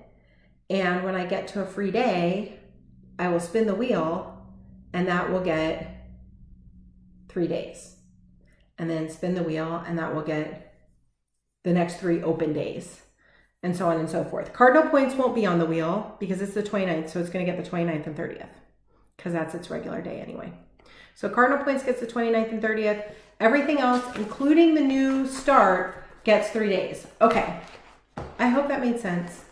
A: And when I get to a free day, I will spin the wheel, and that will get 3 days. And then spin the wheel, and that will get the next 3 open days. and so on and so forth. Cardinal points won't be on the wheel because it's the 29th, so it's going to get the 29th and 30th because that's its regular day anyway. So cardinal points gets the 29th and 30th. Everything else, including the new start, gets 3 days. Okay, I hope that made sense.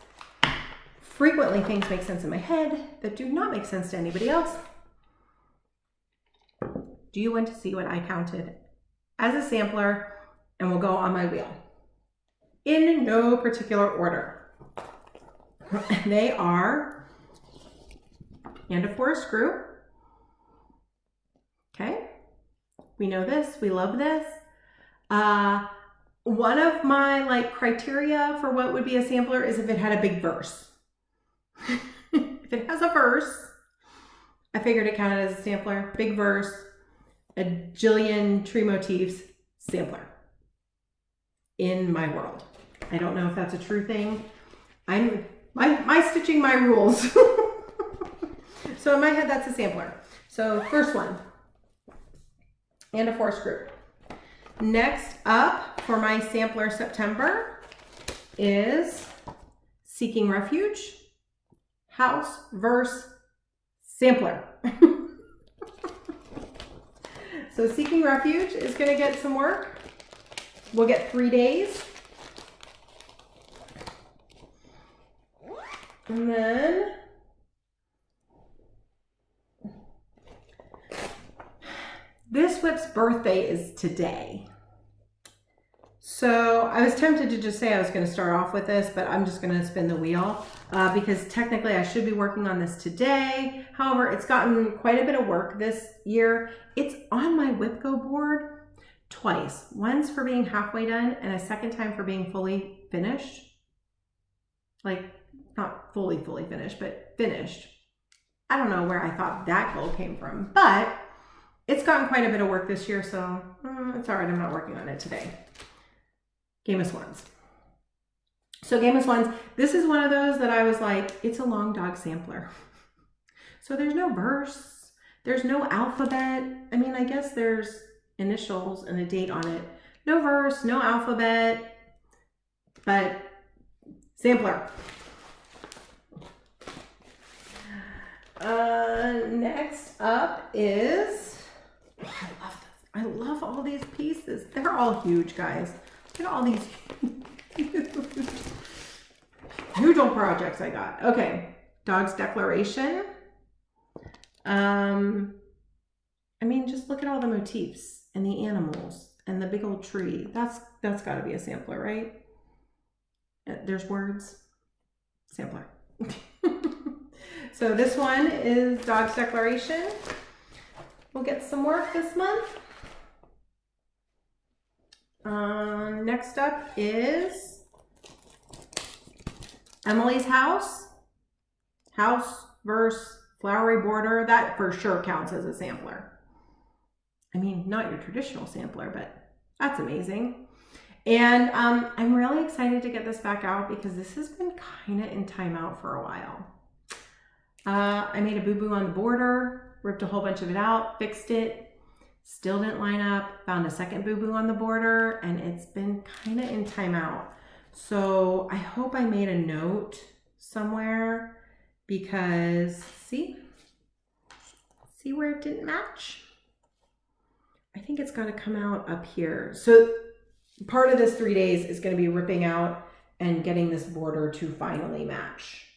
A: Frequently things make sense in my head that do not make sense to anybody else. Do you want to see what I counted as a sampler? And we'll go on my wheel. In no particular order. They are and a 4 screw. Okay, we know this, we love this. One of my criteria for what would be a sampler is if it had a big verse. If it has a verse, I figured it counted as a sampler. Big verse, a jillion tree motifs, sampler. In my world. I don't know if that's a true thing. My stitching my rules. So in my head, that's a sampler. So first one, and a 4 screw. Next up for my sampler September is Seeking Refuge, House verse Sampler. So Seeking Refuge is going to get some work. We'll get 3 days. And then this whip's birthday is today. So I was tempted to just say I was going to start off with this, but I'm just going to spin the wheel because technically I should be working on this today. However, it's gotten quite a bit of work this year. It's on my WhipGo board twice. Once for being halfway done and a second time for being fully finished. Like not fully finished, but finished. I don't know where I thought that goal came from, but it's gotten quite a bit of work this year, so it's all right. I'm not working on it today. Game of Swans. So Game of Swans, this is one of those that I was like, it's a long dog sampler. So there's no verse, there's no alphabet. I mean, I guess there's initials and a date on it. No verse, no alphabet, but sampler. Next up is, oh, I love this. I love all these pieces. They're all huge, guys. Look at all these huge old projects I got. Okay, Dog's Declaration. I mean, just look at all the motifs and the animals and the big old tree. That's got to be a sampler, right? There's words. Sampler. So this one is Dog's Declaration. We'll get some work this month. Next up is Emily's House. House verse flowery border. That for sure counts as a sampler. I mean, not your traditional sampler, but that's amazing. And I'm really excited to get this back out because this has been kind of in timeout for a while. I made a boo-boo on the border, ripped a whole bunch of it out, fixed it, still didn't line up, found a second boo-boo on the border, and it's been kind of in timeout. So I hope I made a note somewhere because see where it didn't match? I think it's got to come out up here. So part of this 3 days is going to be ripping out and getting this border to finally match.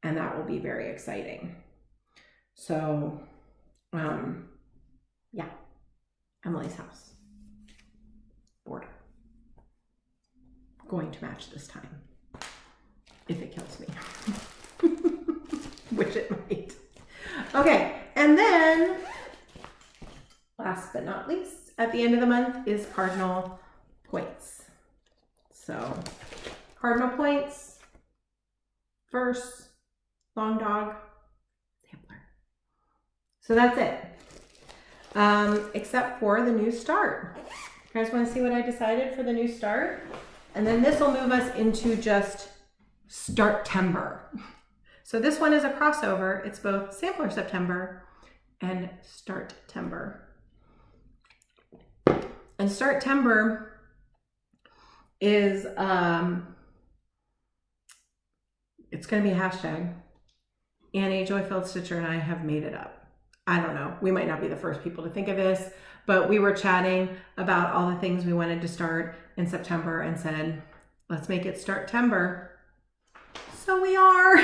A: And that will be very exciting. So, yeah, Emily's House border. Going to match this time, if it kills me, which it might. Okay, and then last but not least, at the end of the month is Cardinal Points. So, Cardinal Points, verse, long dog, sampler. So that's it. Except for the new start. You guys want to see what I decided for the new start? And then this will move us into just Start-tember. So this one is a crossover. It's both Sampler September and Start-tember. And Start-tember is It's going to be a hashtag. Annie, Joy-Filled Stitcher, and I have made it up. I don't know. We might not be the first people to think of this, but we were chatting about all the things we wanted to start in September and said, let's make it Startember. So we are.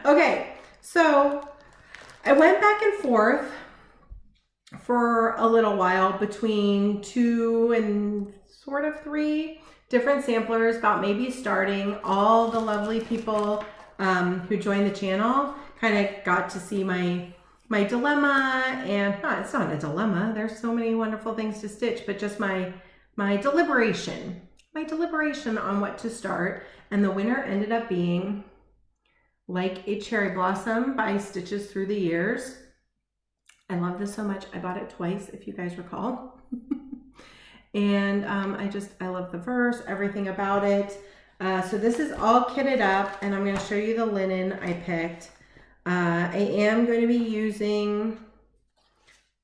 A: Okay, so I went back and forth for a little while between 2 and sort of 3 different samplers about maybe starting. All the lovely people who joined the channel kind of got to see my dilemma, and it's not a dilemma. There's so many wonderful things to stitch, but just my deliberation on what to start. And the winner ended up being Like a Cherry Blossom by Stitches Through the Years. I love this so much. I bought it twice, if you guys recall. And I love the verse, everything about it. So this is all kitted up, and I'm going to show you the linen I picked. I am going to be using,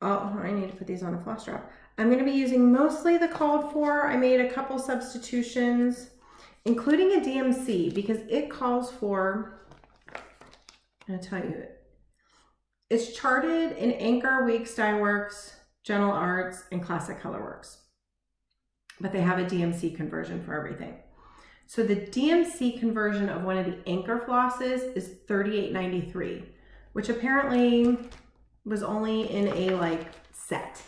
A: I need to put these on a floss drop. I'm going to be using mostly the called for. I made a couple substitutions, including a DMC, because it calls for, I'm going to tell you, it's charted in Anchor, Weeks, Dye Works, Gentle Arts, and Classic Colorworks. But they have a DMC conversion for everything. So the DMC conversion of one of the Anchor flosses is $38.93, which apparently was only in a set.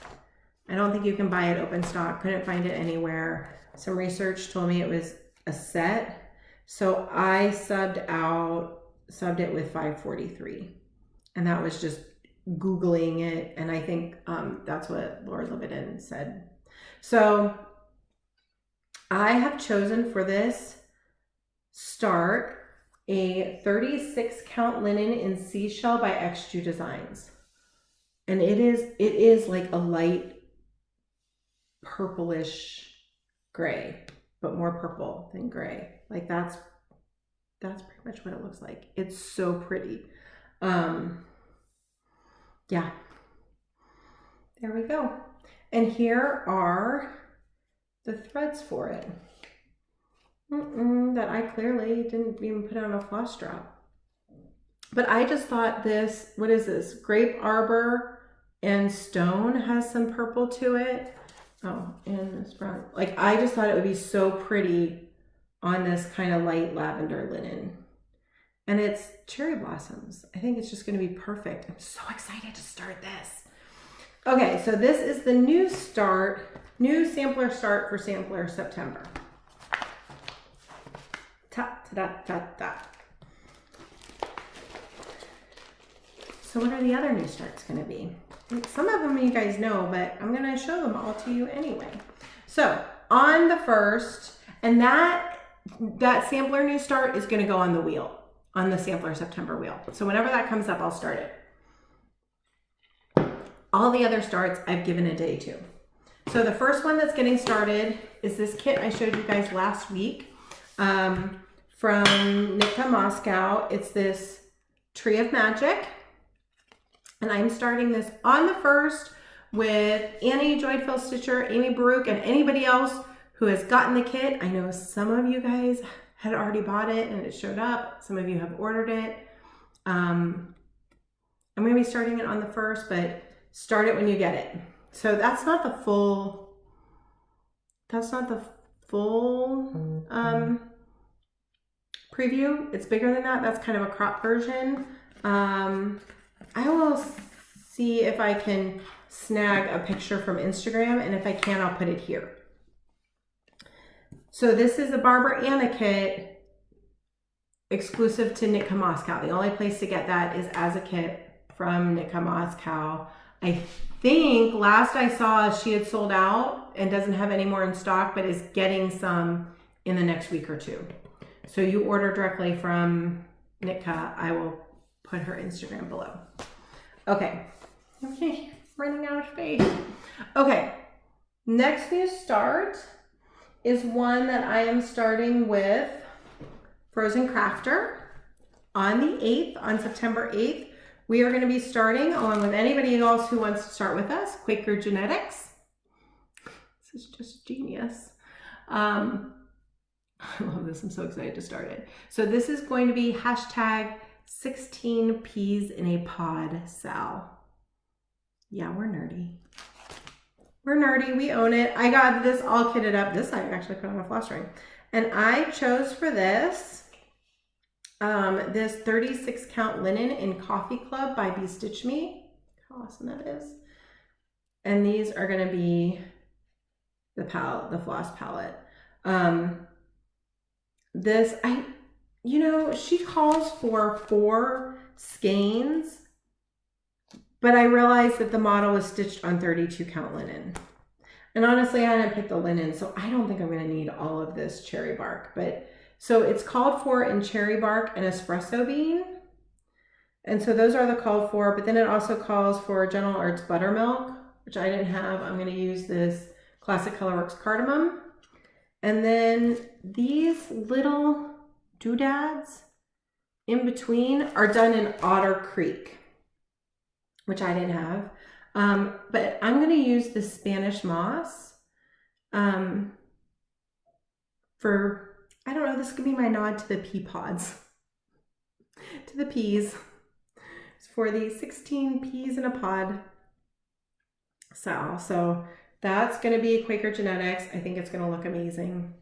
A: I don't think you can buy it open stock. Couldn't find it anywhere. Some research told me it was a set. So I subbed it with $5.43. And that was just Googling it. And I think that's what Laura Levitin said. So I have chosen for this start a 36 count linen in Seashell by XJU Designs. And it is like a light purplish gray, but more purple than gray. Like that's pretty much what it looks like. It's so pretty. Yeah, there we go. And here are the threads for it that I clearly didn't even put on a floss drop. But I just thought this, what is this? Grape Arbor and Stone has some purple to it. Oh, and this brown. Like, I just thought it would be so pretty on this kind of light lavender linen. And it's cherry blossoms. I think it's just going to be perfect. I'm so excited to start this. Okay, so this is the new sampler start for Sampler September. Ta-ta-da-ta-ta. So what are the other new starts going to be? Some of them you guys know, but I'm going to show them all to you anyway. So on the first, and that sampler new start is going to go on the wheel, on the Sampler September wheel. So whenever that comes up, I'll start it. All the other starts I've given a day to. So the first one that's getting started is this kit I showed you guys last week from Nitka Moscow. It's this Tree of Magic. And I'm starting this on the first with Annie, Joy-Filled Stitcher, Amy Baruch, and anybody else who has gotten the kit. I know some of you guys had already bought it and it showed up. Some of you have ordered it. I'm going to be starting it on the first, but start it when you get it. So that's not the full preview. It's bigger than that. That's kind of a crop version. I will see if I can snag a picture from Instagram, and if I can, I'll put it here. So this is a Barbara Anna kit exclusive to Nitka Moscow. The only place to get that is as a kit from Nitka Moscow. I think last I saw she had sold out and doesn't have any more in stock, but is getting some in the next week or two. So you order directly from Nitka. I will put her Instagram below. Okay, running out of space. Okay, next new start is one that I am starting with Frozen Crafter on the 8th, on September 8th. We are going to be starting, along with anybody else who wants to start with us, Quaker Genetics. This is just genius. I love this. I'm so excited to start it. So this is going to be hashtag 16 peas in a pod SAL. Yeah, we're nerdy. We're nerdy. We own it. I got this all kitted up. This I actually put on a floss ring. And I chose for this, this 36 count linen in Coffee Club by BeStitchMe. How awesome that is. And these are going to be the floss palette. She calls for 4 skeins, but I realized that the model was stitched on 32 count linen. And honestly, I didn't pick the linen, so I don't think I'm going to need all of this cherry bark. But so it's called for in cherry bark and espresso bean. And so those are the called for, but then it also calls for Gentle Arts buttermilk, which I didn't have. I'm going to use this Classic Colorworks cardamom. And then these little doodads in between are done in Otter Creek, which I didn't have. But I'm going to use the Spanish moss for, I don't know, this could be my nod to the pea pods, to the peas. It's for the 16 peas in a pod SAL. So that's going to be Quaker Genetics. I think it's going to look amazing.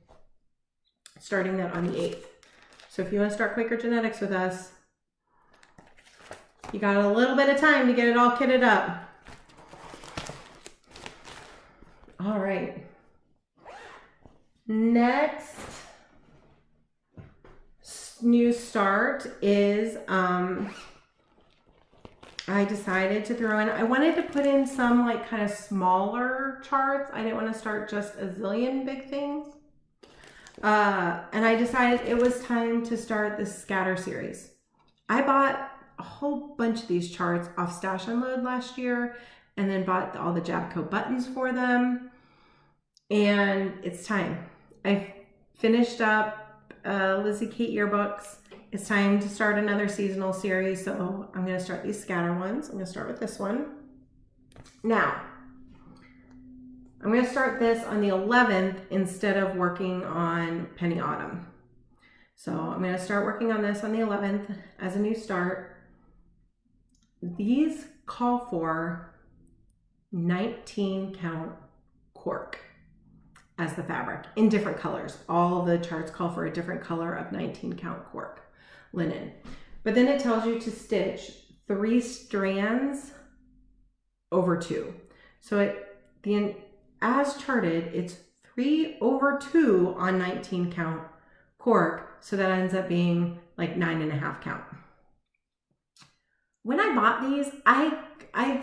A: Starting that on the 8th. So if you want to start Quaker Genetics with us, you got a little bit of time to get it all kitted up. All right. Next new start is I decided to throw in, I wanted to put in some like kind of smaller charts. I didn't want to start just a zillion big things. And I decided it was time to start this scatter series. I bought a whole bunch of these charts off Stash Unload last year and then bought all the Jabco buttons for them. And it's time. I finished up Lizzie Kate yearbooks. It's time to start another seasonal series. So I'm going to start these scatter ones. I'm going to start with this one. Now, I'm going to start this on the 11th instead of working on Penny Autumn. So I'm going to start working on this on the 11th as a new start. These call for 19 count cork as the fabric in different colors. All the charts call for a different color of 19 count cork linen. But then it tells you to stitch 3 strands over 2. So as charted, it's 3 over 2 on 19 count cork. So that ends up being like 9.5 count. When I bought these, I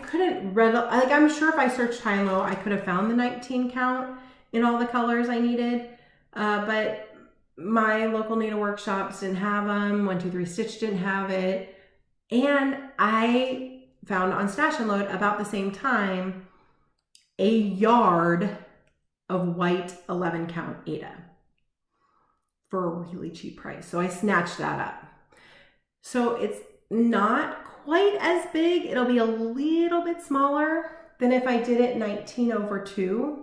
A: couldn't like, I'm sure if I searched high and low, I could have found the 19 count in all the colors I needed. But my local needle workshops didn't have them. 123 Stitch didn't have it. And I found on Stash and Load about the same time a yard of white 11 count Aida for a really cheap price. So I snatched that up. So it's not quite as big. It'll be a little bit smaller than if I did it 19 over 2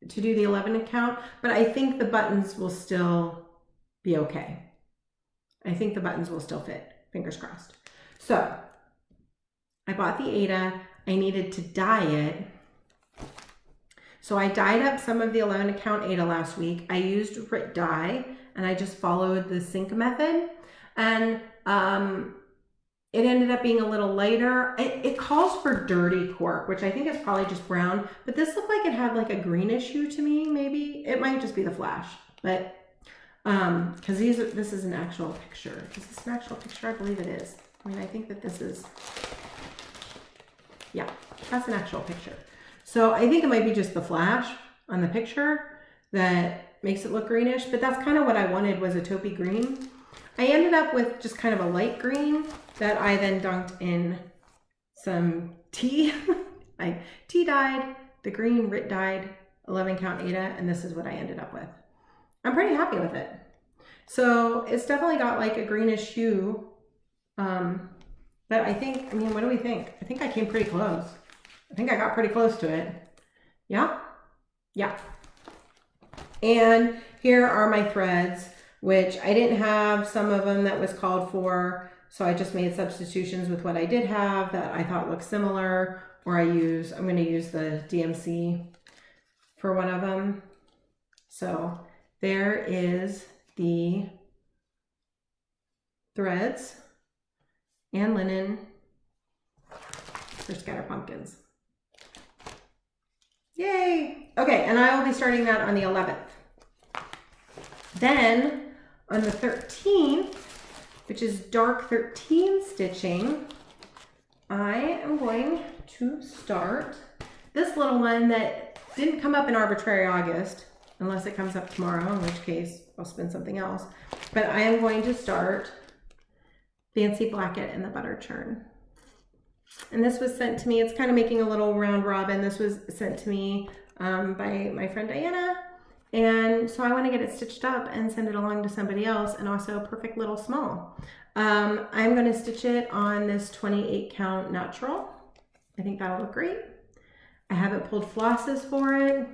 A: to do the 11 count, but I think the buttons will still be okay. I think the buttons will still fit, fingers crossed. So I bought the Aida. I needed to dye it. So I dyed up some of the 11 count Aida last week. I used Rit dye and I just followed the sync method, and it ended up being a little lighter. It calls for dirty cork, which I think is probably just brown, but this looked like it had like a greenish hue to me, maybe. It might just be the flash, but because this is an actual picture. Is this an actual picture? I believe it is. I mean, I think that this is, yeah, that's an actual picture. So I think it might be just the flash on the picture that makes it look greenish, but that's kind of what I wanted, was a taupey green. I ended up with just kind of a light green that I then dunked in some tea. I tea dyed, the green Rit dyed 11 count Aida, and this is what I ended up with. I'm pretty happy with it. So it's definitely got like a greenish hue. But I think, I mean, what do we think? I think I came pretty close. I think I got pretty close to it. Yeah? Yeah. And here are my threads, which I didn't have some of them that was called for. So I just made substitutions with what I did have that I thought looked similar, or I'm going to use the DMC for one of them. So there is the threads and linen for scatter pumpkins. Yay! Okay, and I will be starting that on the 11th. Then on the 13th, which is dark 13 stitching, I am going to start this little one that didn't come up in arbitrary August, unless it comes up tomorrow, in which case I'll spin something else. But I am going to start Fancy Blacket and the Butter Churn. And this was sent to me, it's kind of making a little round robin. This was sent to me by my friend Diana. And so I want to get it stitched up and send it along to somebody else, and also perfect little small. I'm going to stitch it on this 28 count natural. I think that'll look great. I haven't pulled flosses for it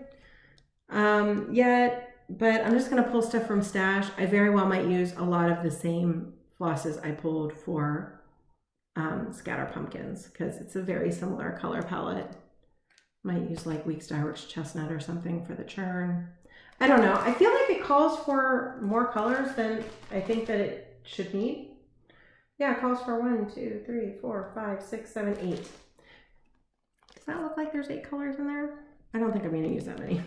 A: yet, but I'm just going to pull stuff from stash. I very well might use a lot of the same flosses I pulled for scatter pumpkins, because it's a very similar color palette. Might use like Weeks Irish Chestnut or something for the churn. I don't know. I feel like it calls for more colors than I think that it should need. Yeah, it calls for 1, 2, 3, 4, 5, 6, 7, 8. Does that look like there's 8 colors in there? I don't think I'm going to use that many.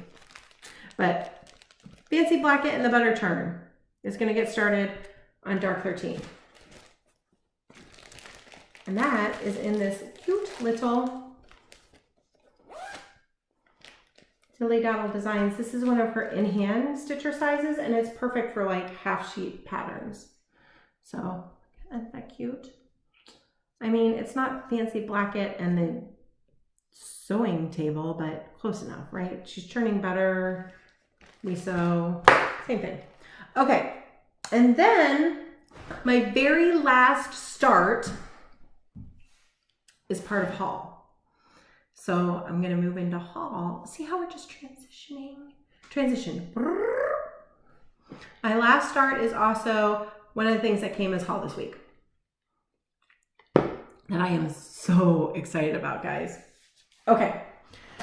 A: But Fancy Blacket and the Butter Churn is going to get started on dark 13. And that is in this cute little Tilly Daddle Designs. This is one of her in-hand stitcher sizes, and it's perfect for like half sheet patterns. So, isn't that cute? I mean, it's not Fancy Blacket and the sewing table, but close enough, right? She's churning butter, we sew, same thing. Okay, and then my very last start is part of haul. So I'm going to move into haul. See how we're just transitioning? Transition. My last start is also one of the things that came as haul this week that I am so excited about, guys. Okay,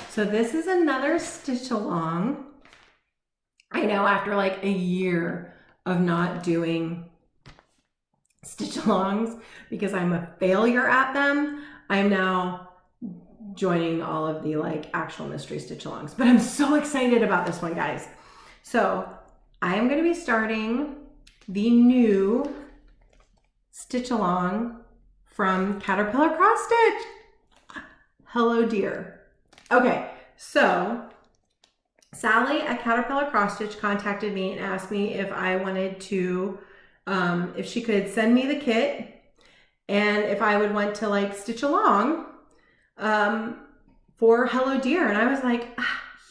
A: so this is another stitch along. I know, after like a year of not doing stitch alongs because I'm a failure at them, I'm now joining all of the like actual mystery stitch alongs, but I'm so excited about this one, guys. So I am going to be starting the new stitch along from Caterpillar Cross Stitch. Hello, dear. Okay, so Sally at Caterpillar Cross Stitch contacted me and asked me if I wanted to, if she could send me the kit and if I would want to like stitch along for Hello Dear. And I was like,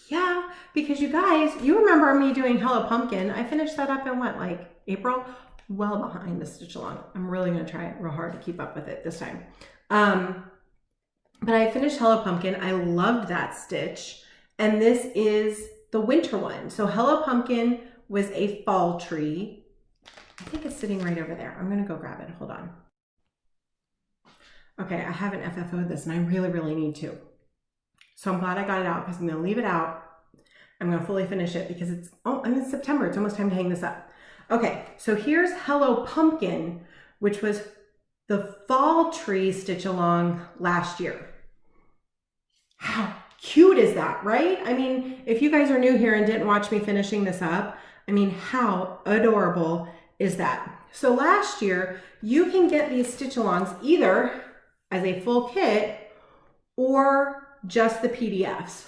A: yeah, because you guys, you remember me doing Hello Pumpkin. I finished that up in what, like April? Well behind the stitch along. I'm really going to try real hard to keep up with it this time. But I finished Hello Pumpkin. I loved that stitch. And this is the winter one. So Hello Pumpkin was a fall tree. I think it's sitting right over there. I'm going to go grab it. Hold on. Okay, I haven't FFO'd this and I really, really need to. So I'm glad I got it out because I'm going to leave it out. I'm going to fully finish it because it's, I'm in September. It's almost time to hang this up. Okay, so here's Hello Pumpkin, which was the fall tree stitch along last year. How cute is that, right? I mean, if you guys are new here and didn't watch me finishing this up, I mean, how adorable is that? So last year, you can get these stitch alongs either as a full kit or just the PDFs.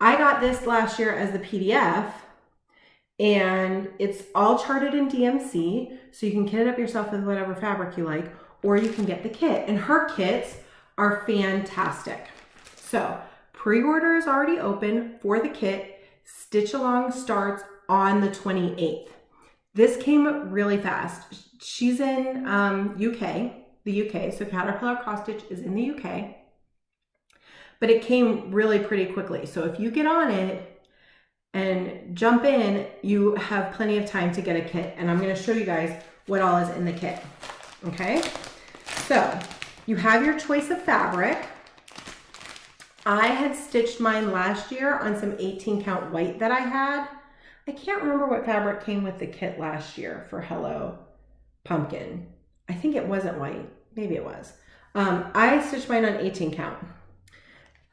A: I got this last year as the PDF, and it's all charted in DMC, so you can kit it up yourself with whatever fabric you like, or you can get the kit. And her kits are fantastic. So pre-order is already open for the kit. Stitch along starts on the 28th. This came really fast. She's in the UK, so Caterpillar Cross Stitch is in the UK, but it came really pretty quickly. So if you get on it and jump in, you have plenty of time to get a kit. And I'm gonna show you guys what all is in the kit, okay? So you have your choice of fabric. I had stitched mine last year on some 18 count white that I had. I can't remember what fabric came with the kit last year for Hello Pumpkin. I think it wasn't white, maybe it was. I stitched mine on 18 count.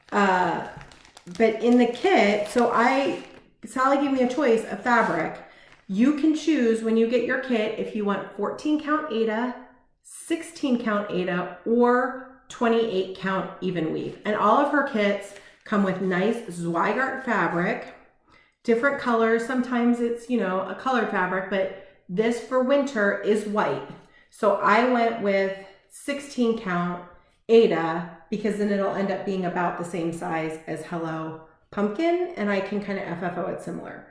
A: But in the kit, Sally gave me a choice of fabric. You can choose when you get your kit if you want 14 count Aida, 16 count Aida, or 28 count even weave. And all of her kits come with nice Zweigart fabric, different colors. Sometimes it's, you know, a colored fabric, but this for winter is white. So I went with 16 count Aida because then it'll end up being about the same size as Hello Pumpkin, and I can kind of FFO it similar.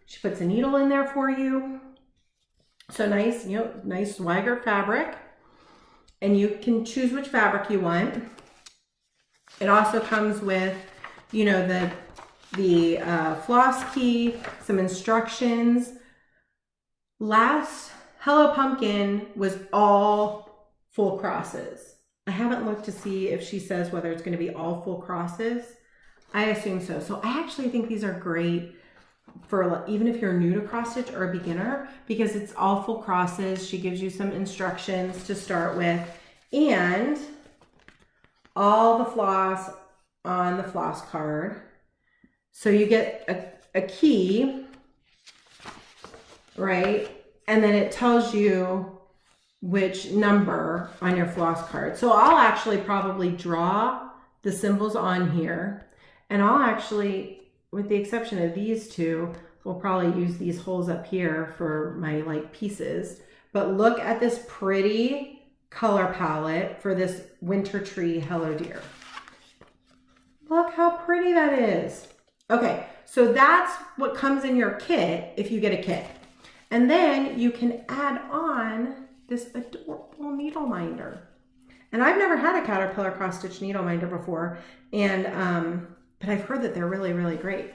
A: She puts a needle in there for you. So nice, you know, nice Zweigart fabric. And you can choose which fabric you want. It also comes with, you know, the floss key, some instructions. Last Hello Pumpkin was all full crosses. I haven't looked to see if she says whether it's going to be all full crosses. I assume so. So I actually think these are great for even if you're new to cross stitch or a beginner, because it's all full crosses. She gives you some instructions to start with and all the floss on the floss card. So you get a key, right? And then it tells you which number on your floss card. So I'll actually probably draw the symbols on here, and I'll actually, with the exception of these two, we'll probably use these holes up here for my like pieces. But look at this pretty color palette for this winter tree Hello Dear. Look how pretty that is. Okay, so that's what comes in your kit if you get a kit. And then you can add on this adorable needle minder. And I've never had a Caterpillar cross stitch needle minder before, and but I've heard that they're really, really great.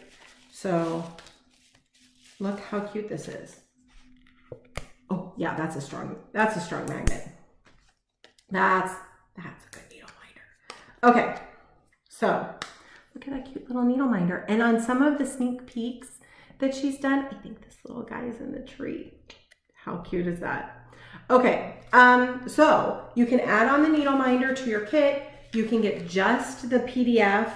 A: So look how cute this is. Oh yeah, that's a strong magnet. That's a good needle minder. Okay, so look at that cute little needle minder. And on some of the sneak peeks that she's done, I think this little guy is in the tree. How cute is that? Okay, so you can add on the needle minder to your kit. You can get just the PDF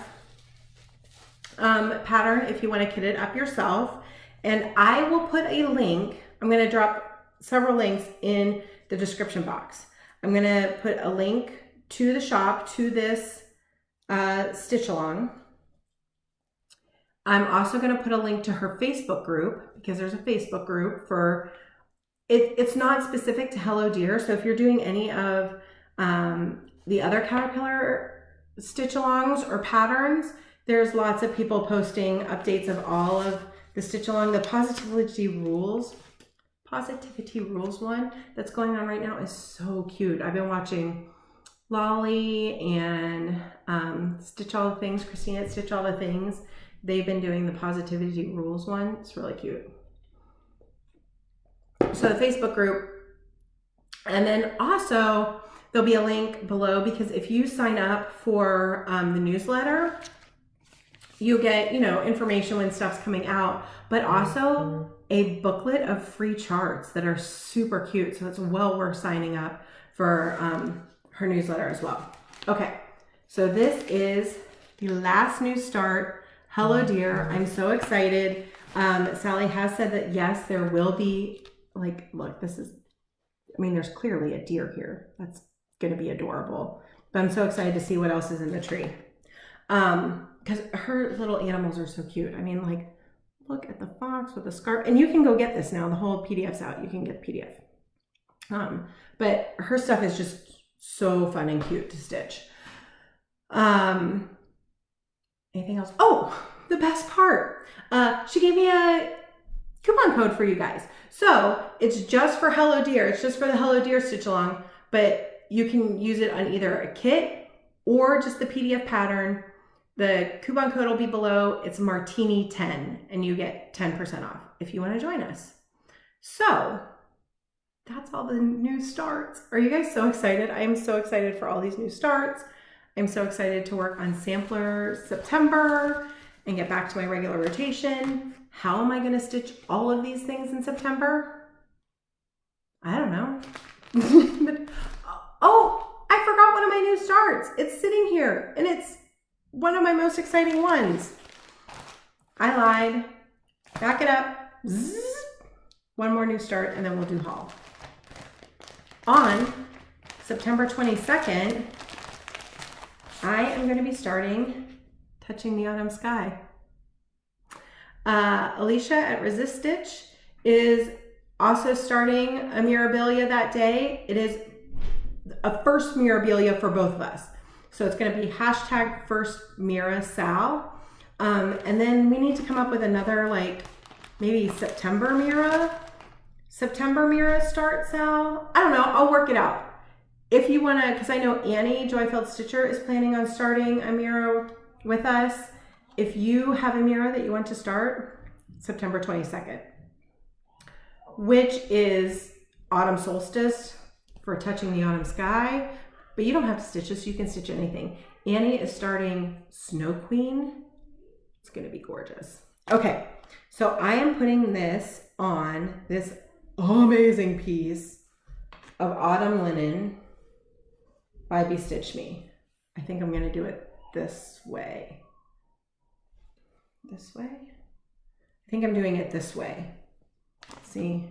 A: pattern if you want to kit it up yourself. And I will put a link. I'm going to drop several links in the description box. I'm going to put a link to the shop, to this stitch along. I'm also going to put a link to her Facebook group, because there's a Facebook group for it. It's not specific to Hello Dear. So if you're doing any of the other Caterpillar stitch alongs or patterns, there's lots of people posting updates of all of the stitch along. The Positivity Rules one that's going on right now is so cute. I've been watching Lolly and Stitch All the Things, Christina at Stitch All the Things. They've been doing the Positivity Rules one. It's really cute. So the Facebook group, and then also there'll be a link below, because if you sign up for the newsletter, you get, you know, information when stuff's coming out, but also a booklet of free charts that are super cute. So it's well worth signing up for her newsletter as well. Okay, so this is the last new start, Hello Dear. I'm so excited. Sally has said that yes, there will be, like, look, this is, I mean, there's clearly a deer here. That's going to be adorable. But I'm so excited to see what else is in the tree. Because her little animals are so cute. I mean, like, look at the fox with the scarf. And you can go get this now. The whole PDF's out. You can get the PDF. But her stuff is just so fun and cute to stitch. Anything else? Oh, the best part. She gave me a coupon code for you guys. So it's just for Hello Dear. It's just for the Hello Dear stitch along, but you can use it on either a kit or just the PDF pattern. The coupon code will be below. It's Martini10 and you get 10% off if you want to join us. So that's all the new starts. Are you guys so excited? I am so excited for all these new starts. I'm so excited to work on Sampler September and get back to my regular rotation. How am I going to stitch all of these things in September? I don't know. But, oh, I forgot one of my new starts. It's sitting here and it's one of my most exciting ones. I lied. Back it up. Zzz. One more new start and then we'll do haul. On September 22nd, I am going to be starting Touching the Autumn Sky. Alicia at Resist Stitch is also starting a Mirabilia that day. It is a first Mirabilia for both of us. So it's going to be hashtag first Mira Sal. And then we need to come up with another, like maybe September Mira start Sal. I don't know. I'll work it out. If you want to, because I know Annie, Joyfilled Stitcher, is planning on starting a Mira with us. If you have a Mira that you want to start, September 22nd, which is autumn solstice for Touching the Autumn Sky, but you don't have to stitch this, you can stitch anything. Annie is starting Snow Queen. It's going to be gorgeous. Okay, so I am putting this on this amazing piece of autumn linen by BeStitchMe. I think I'm going to do it this way. This way? I think I'm doing it this way. See?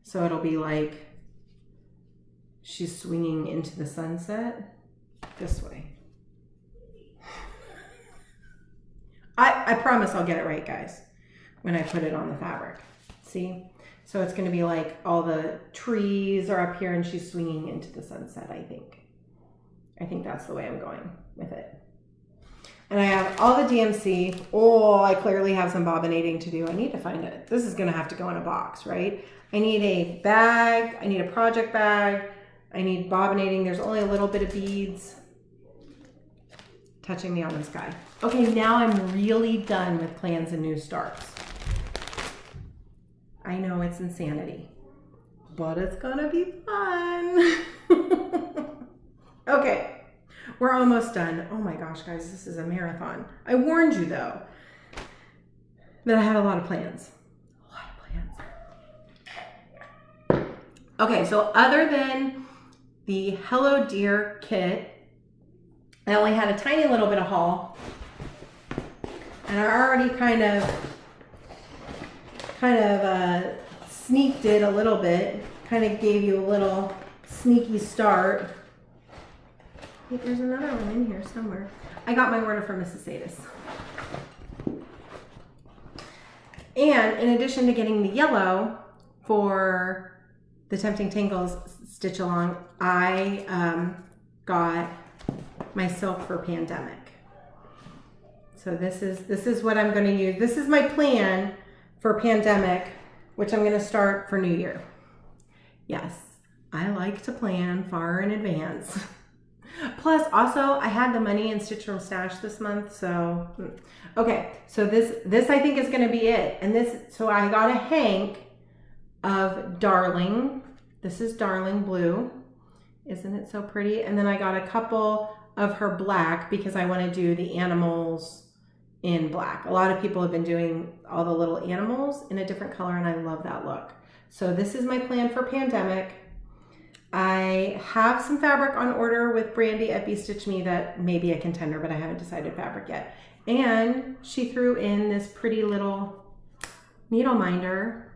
A: So it'll be like she's swinging into the sunset this way. I promise I'll get it right, guys, when I put it on the fabric. See? So it's going to be like all the trees are up here and she's swinging into the sunset, I think. I think that's the way I'm going with it. And I have all the DMC. Oh, I clearly have some bobbinating to do. I need to find it. This is going to have to go in a box, right? I need a bag. I need a project bag. I need bobbinating. There's only a little bit of beads. Touching the Autumn Sky. Okay, now I'm really done with plans and new starts. I know it's insanity, but it's gonna be fun. Okay, we're almost done. Oh my gosh, guys, this is a marathon. I warned you though that I had a lot of plans. A lot of plans. Okay, so other than the Hello Dear kit, I only had a tiny little bit of haul, and I already kind of sneaked it a little bit, kind of gave you a little sneaky start. Wait, there's another one in here somewhere. I got my order from Missus Sedas. And in addition to getting the yellow for the Tempting Tangles stitch along, I got my silk for Pandemic. So this is what I'm going to use. This is my plan for Pandemic, which I'm going to start for New Year. Yes, I like to plan far in advance. Plus, also, I had the money in Stitch Room Stash this month, so okay. So this I think is going to be it. And this, so I got a hank of Darling. This is Darling Blue. Isn't it so pretty? And then I got a couple of her black because I want to do the animals in black. A lot of people have been doing all the little animals in a different color, and I love that look. So this is my plan for Pandemic. I have some fabric on order with Brandy at BeStitchMe that may be a contender, but I haven't decided fabric yet. And she threw in this pretty little needle minder.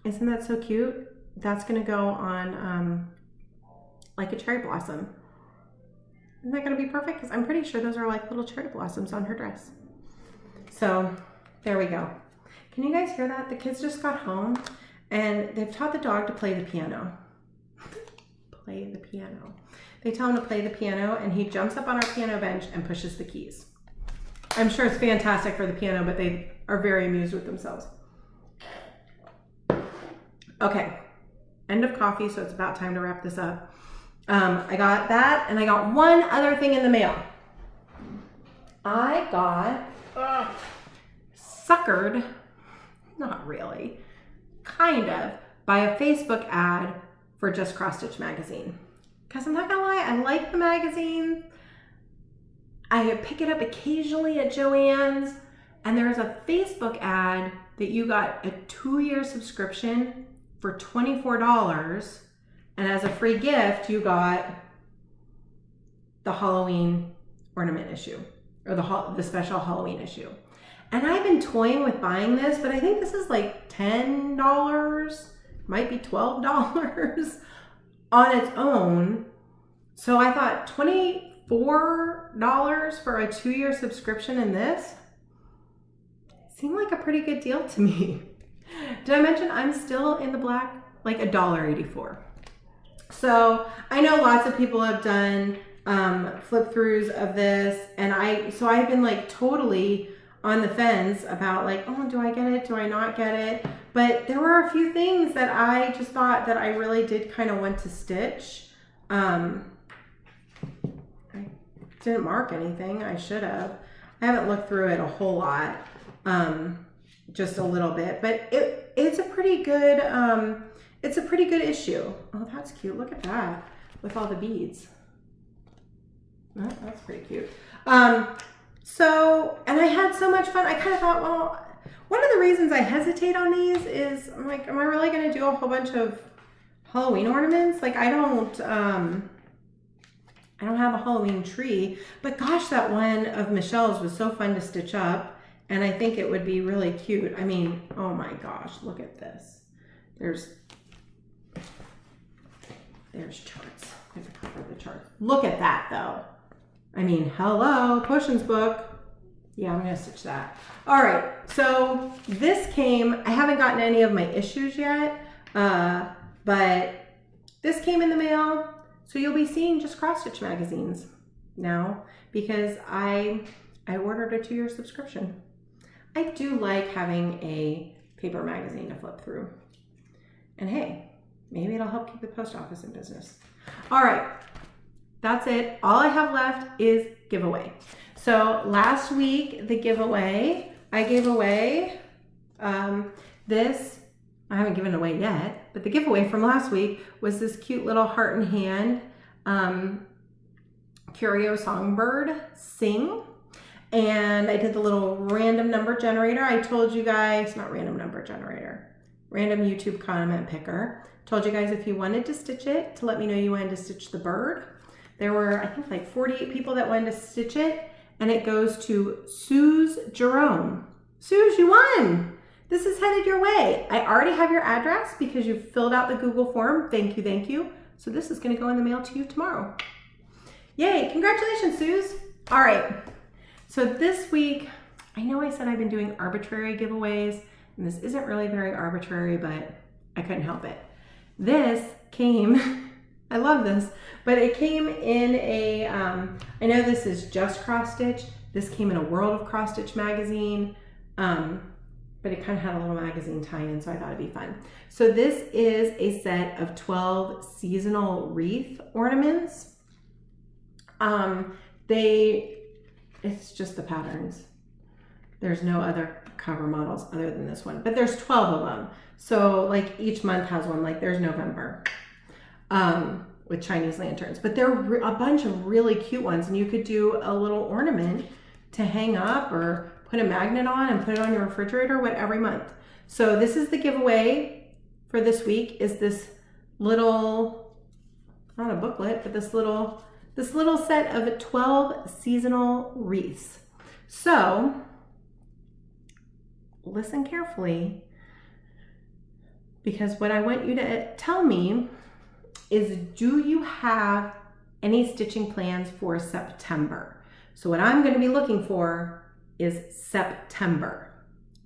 A: Isn't that so cute? That's going to go on like a cherry blossom. Isn't that going to be perfect? Because I'm pretty sure those are like little cherry blossoms on her dress. So there we go. Can you guys hear that? The kids just got home and they've taught the dog to play the piano. Play the piano. They tell him to play the piano and he jumps up on our piano bench and pushes the keys. I'm sure it's fantastic for the piano, but they are very amused with themselves. Okay, end of coffee, so it's about time to wrap this up. I got that, and I got one other thing in the mail. I got suckered, not really, kind of, by a Facebook ad for Just Cross Stitch magazine. Because I'm not gonna lie, I like the magazine. I pick it up occasionally at Joann's, and there's a Facebook ad that you got a 2-year subscription for $24, and as a free gift, you got the Halloween ornament issue, or the special Halloween issue. And I've been toying with buying this, but I think this is like $10, might be $12 on its own. So I thought $24 for a 2-year subscription in this seemed like a pretty good deal to me. Did I mention I'm still in the black? Like $1.84. So I know lots of people have done flip throughs of this, and I've been like totally on the fence about like, oh, do I get it? Do I not get it? But there were a few things that I just thought that I really did kind of want to stitch. I didn't mark anything. I should have. I haven't looked through it a whole lot, just a little bit, but it's a pretty good issue. Oh, that's cute. Look at that with all the beads. Oh, that's pretty cute. And I had so much fun. I kind of thought, well, one of the reasons I hesitate on these is I'm like, am I really going to do a whole bunch of Halloween ornaments? Like I don't have a Halloween tree, but gosh, that one of Michelle's was so fun to stitch up, and I think it would be really cute. I mean, oh my gosh, look at this. There's charts. I'm gonna cover the charts. Look at that though. I mean, hello, Potions book. Yeah, I'm gonna stitch that. All right, so this came, I haven't gotten any of my issues yet, but this came in the mail. So you'll be seeing Just Cross Stitch magazines now because I ordered a 2-year subscription. I do like having a paper magazine to flip through. And hey, maybe it'll help keep the post office in business. All right, that's it. All I have left is giveaway. So last week, the giveaway, I gave away this. I haven't given it away yet, but the giveaway from last week was this cute little heart and hand Curio Songbird Sing. And I did the little random number generator. I told you guys, not random number generator, random YouTube comment picker. Told you guys if you wanted to stitch it, to let me know you wanted to stitch the bird. There were, I think, like 48 people that wanted to stitch it, and it goes to Suze Jerome. Suze, you won! This is headed your way. I already have your address because you filled out the Google form. Thank you, thank you. So this is gonna go in the mail to you tomorrow. Yay, congratulations, Suze. All right, so this week, I know I said I've been doing arbitrary giveaways, and this isn't really very arbitrary, but I couldn't help it. This came, I love this, but it came in a, I know this is just cross stitch. This came in a World of Cross Stitch magazine. But it kind of had a little magazine tie-in, so I thought it'd be fun. So this is a set of 12 seasonal wreath ornaments. It's just the patterns. There's no other cover models other than this one, but there's 12 of them. So like each month has one, like there's November with Chinese lanterns, but there are a bunch of really cute ones, and you could do a little ornament to hang up or put a magnet on and put it on your refrigerator, every month. So this is the giveaway for this week, is this little, not a booklet, but this little set of 12 seasonal wreaths. So listen carefully, because what I want you to tell me is, do you have any stitching plans for September? So what I'm going to be looking for is September.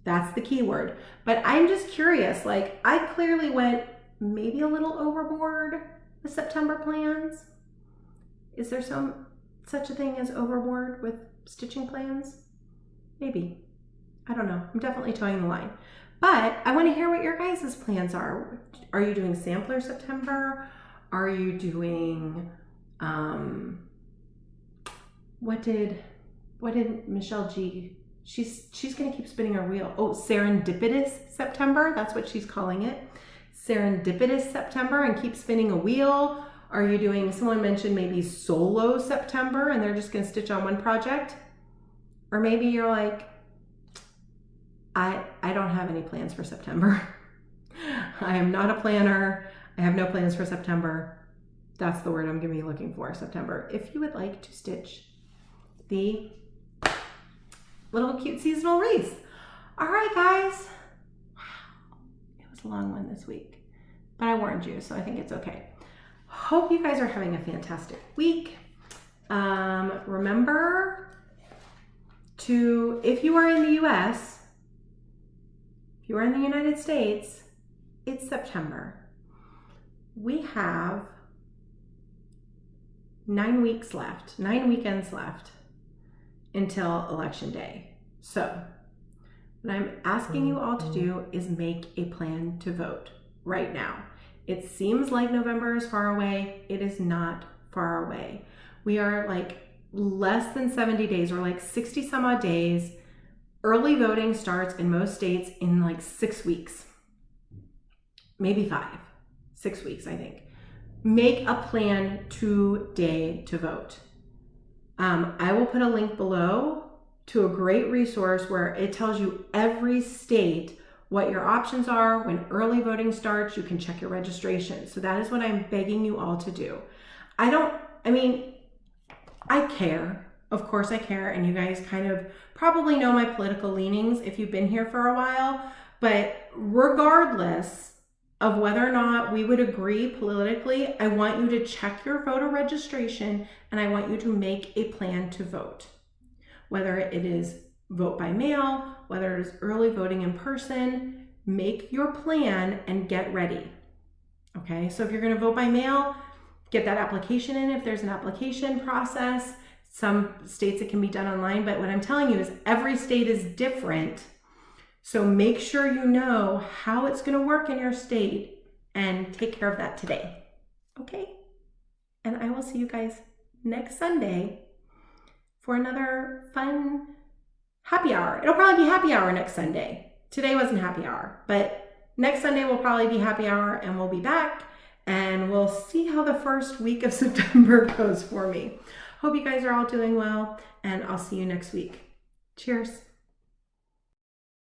A: That's the keyword. But I'm just curious, like I clearly went maybe a little overboard with September plans. Is there such a thing as overboard with stitching plans? Maybe. I don't know. I'm definitely towing the line. But I want to hear what your guys' plans are. Are you doing sampler September? Are you doing, what did what did Michelle G, she's gonna keep spinning her wheel. Oh, serendipitous September, that's what she's calling it. Serendipitous September, and keep spinning a wheel. Are you doing, someone mentioned maybe solo September and they're just gonna stitch on one project? Or maybe you're like, I don't have any plans for September. I am not a planner. I have no plans for September. That's the word I'm gonna be looking for, September. If you would like to stitch the little cute seasonal wreaths. All right, guys. Wow, it was a long one this week, but I warned you, so I think it's okay. Hope you guys are having a fantastic week. Remember to, if you are in the US, if you are in the United States, it's September. We have 9 weeks left, 9 weekends left until Election Day. So what I'm asking you all to do is make a plan to vote right now. It seems like November is far away. It is not far away. We are like less than 70 days, or like 60 some odd days. Early voting starts in most states in like 6 weeks, maybe 6 weeks, I think. Make a plan today to vote. I will put a link below to a great resource where it tells you every state what your options are. When early voting starts, you can check your registration. So that is what I'm begging you all to do. I care. Of course I care. And you guys kind of probably know my political leanings if you've been here for a while. But regardless of whether or not we would agree politically, I want you to check your voter registration and I want you to make a plan to vote. Whether it is vote by mail, whether it is early voting in person, make your plan and get ready. Okay, so if you're gonna vote by mail, get that application in if there's an application process. Some states it can be done online, but what I'm telling you is every state is different. So make sure you know how it's gonna work in your state and take care of that today, okay? And I will see you guys next Sunday for another fun happy hour. It'll probably be happy hour next Sunday. Today wasn't happy hour, but next Sunday will probably be happy hour and we'll be back and we'll see how the first week of September goes for me. Hope you guys are all doing well and I'll see you next week. Cheers.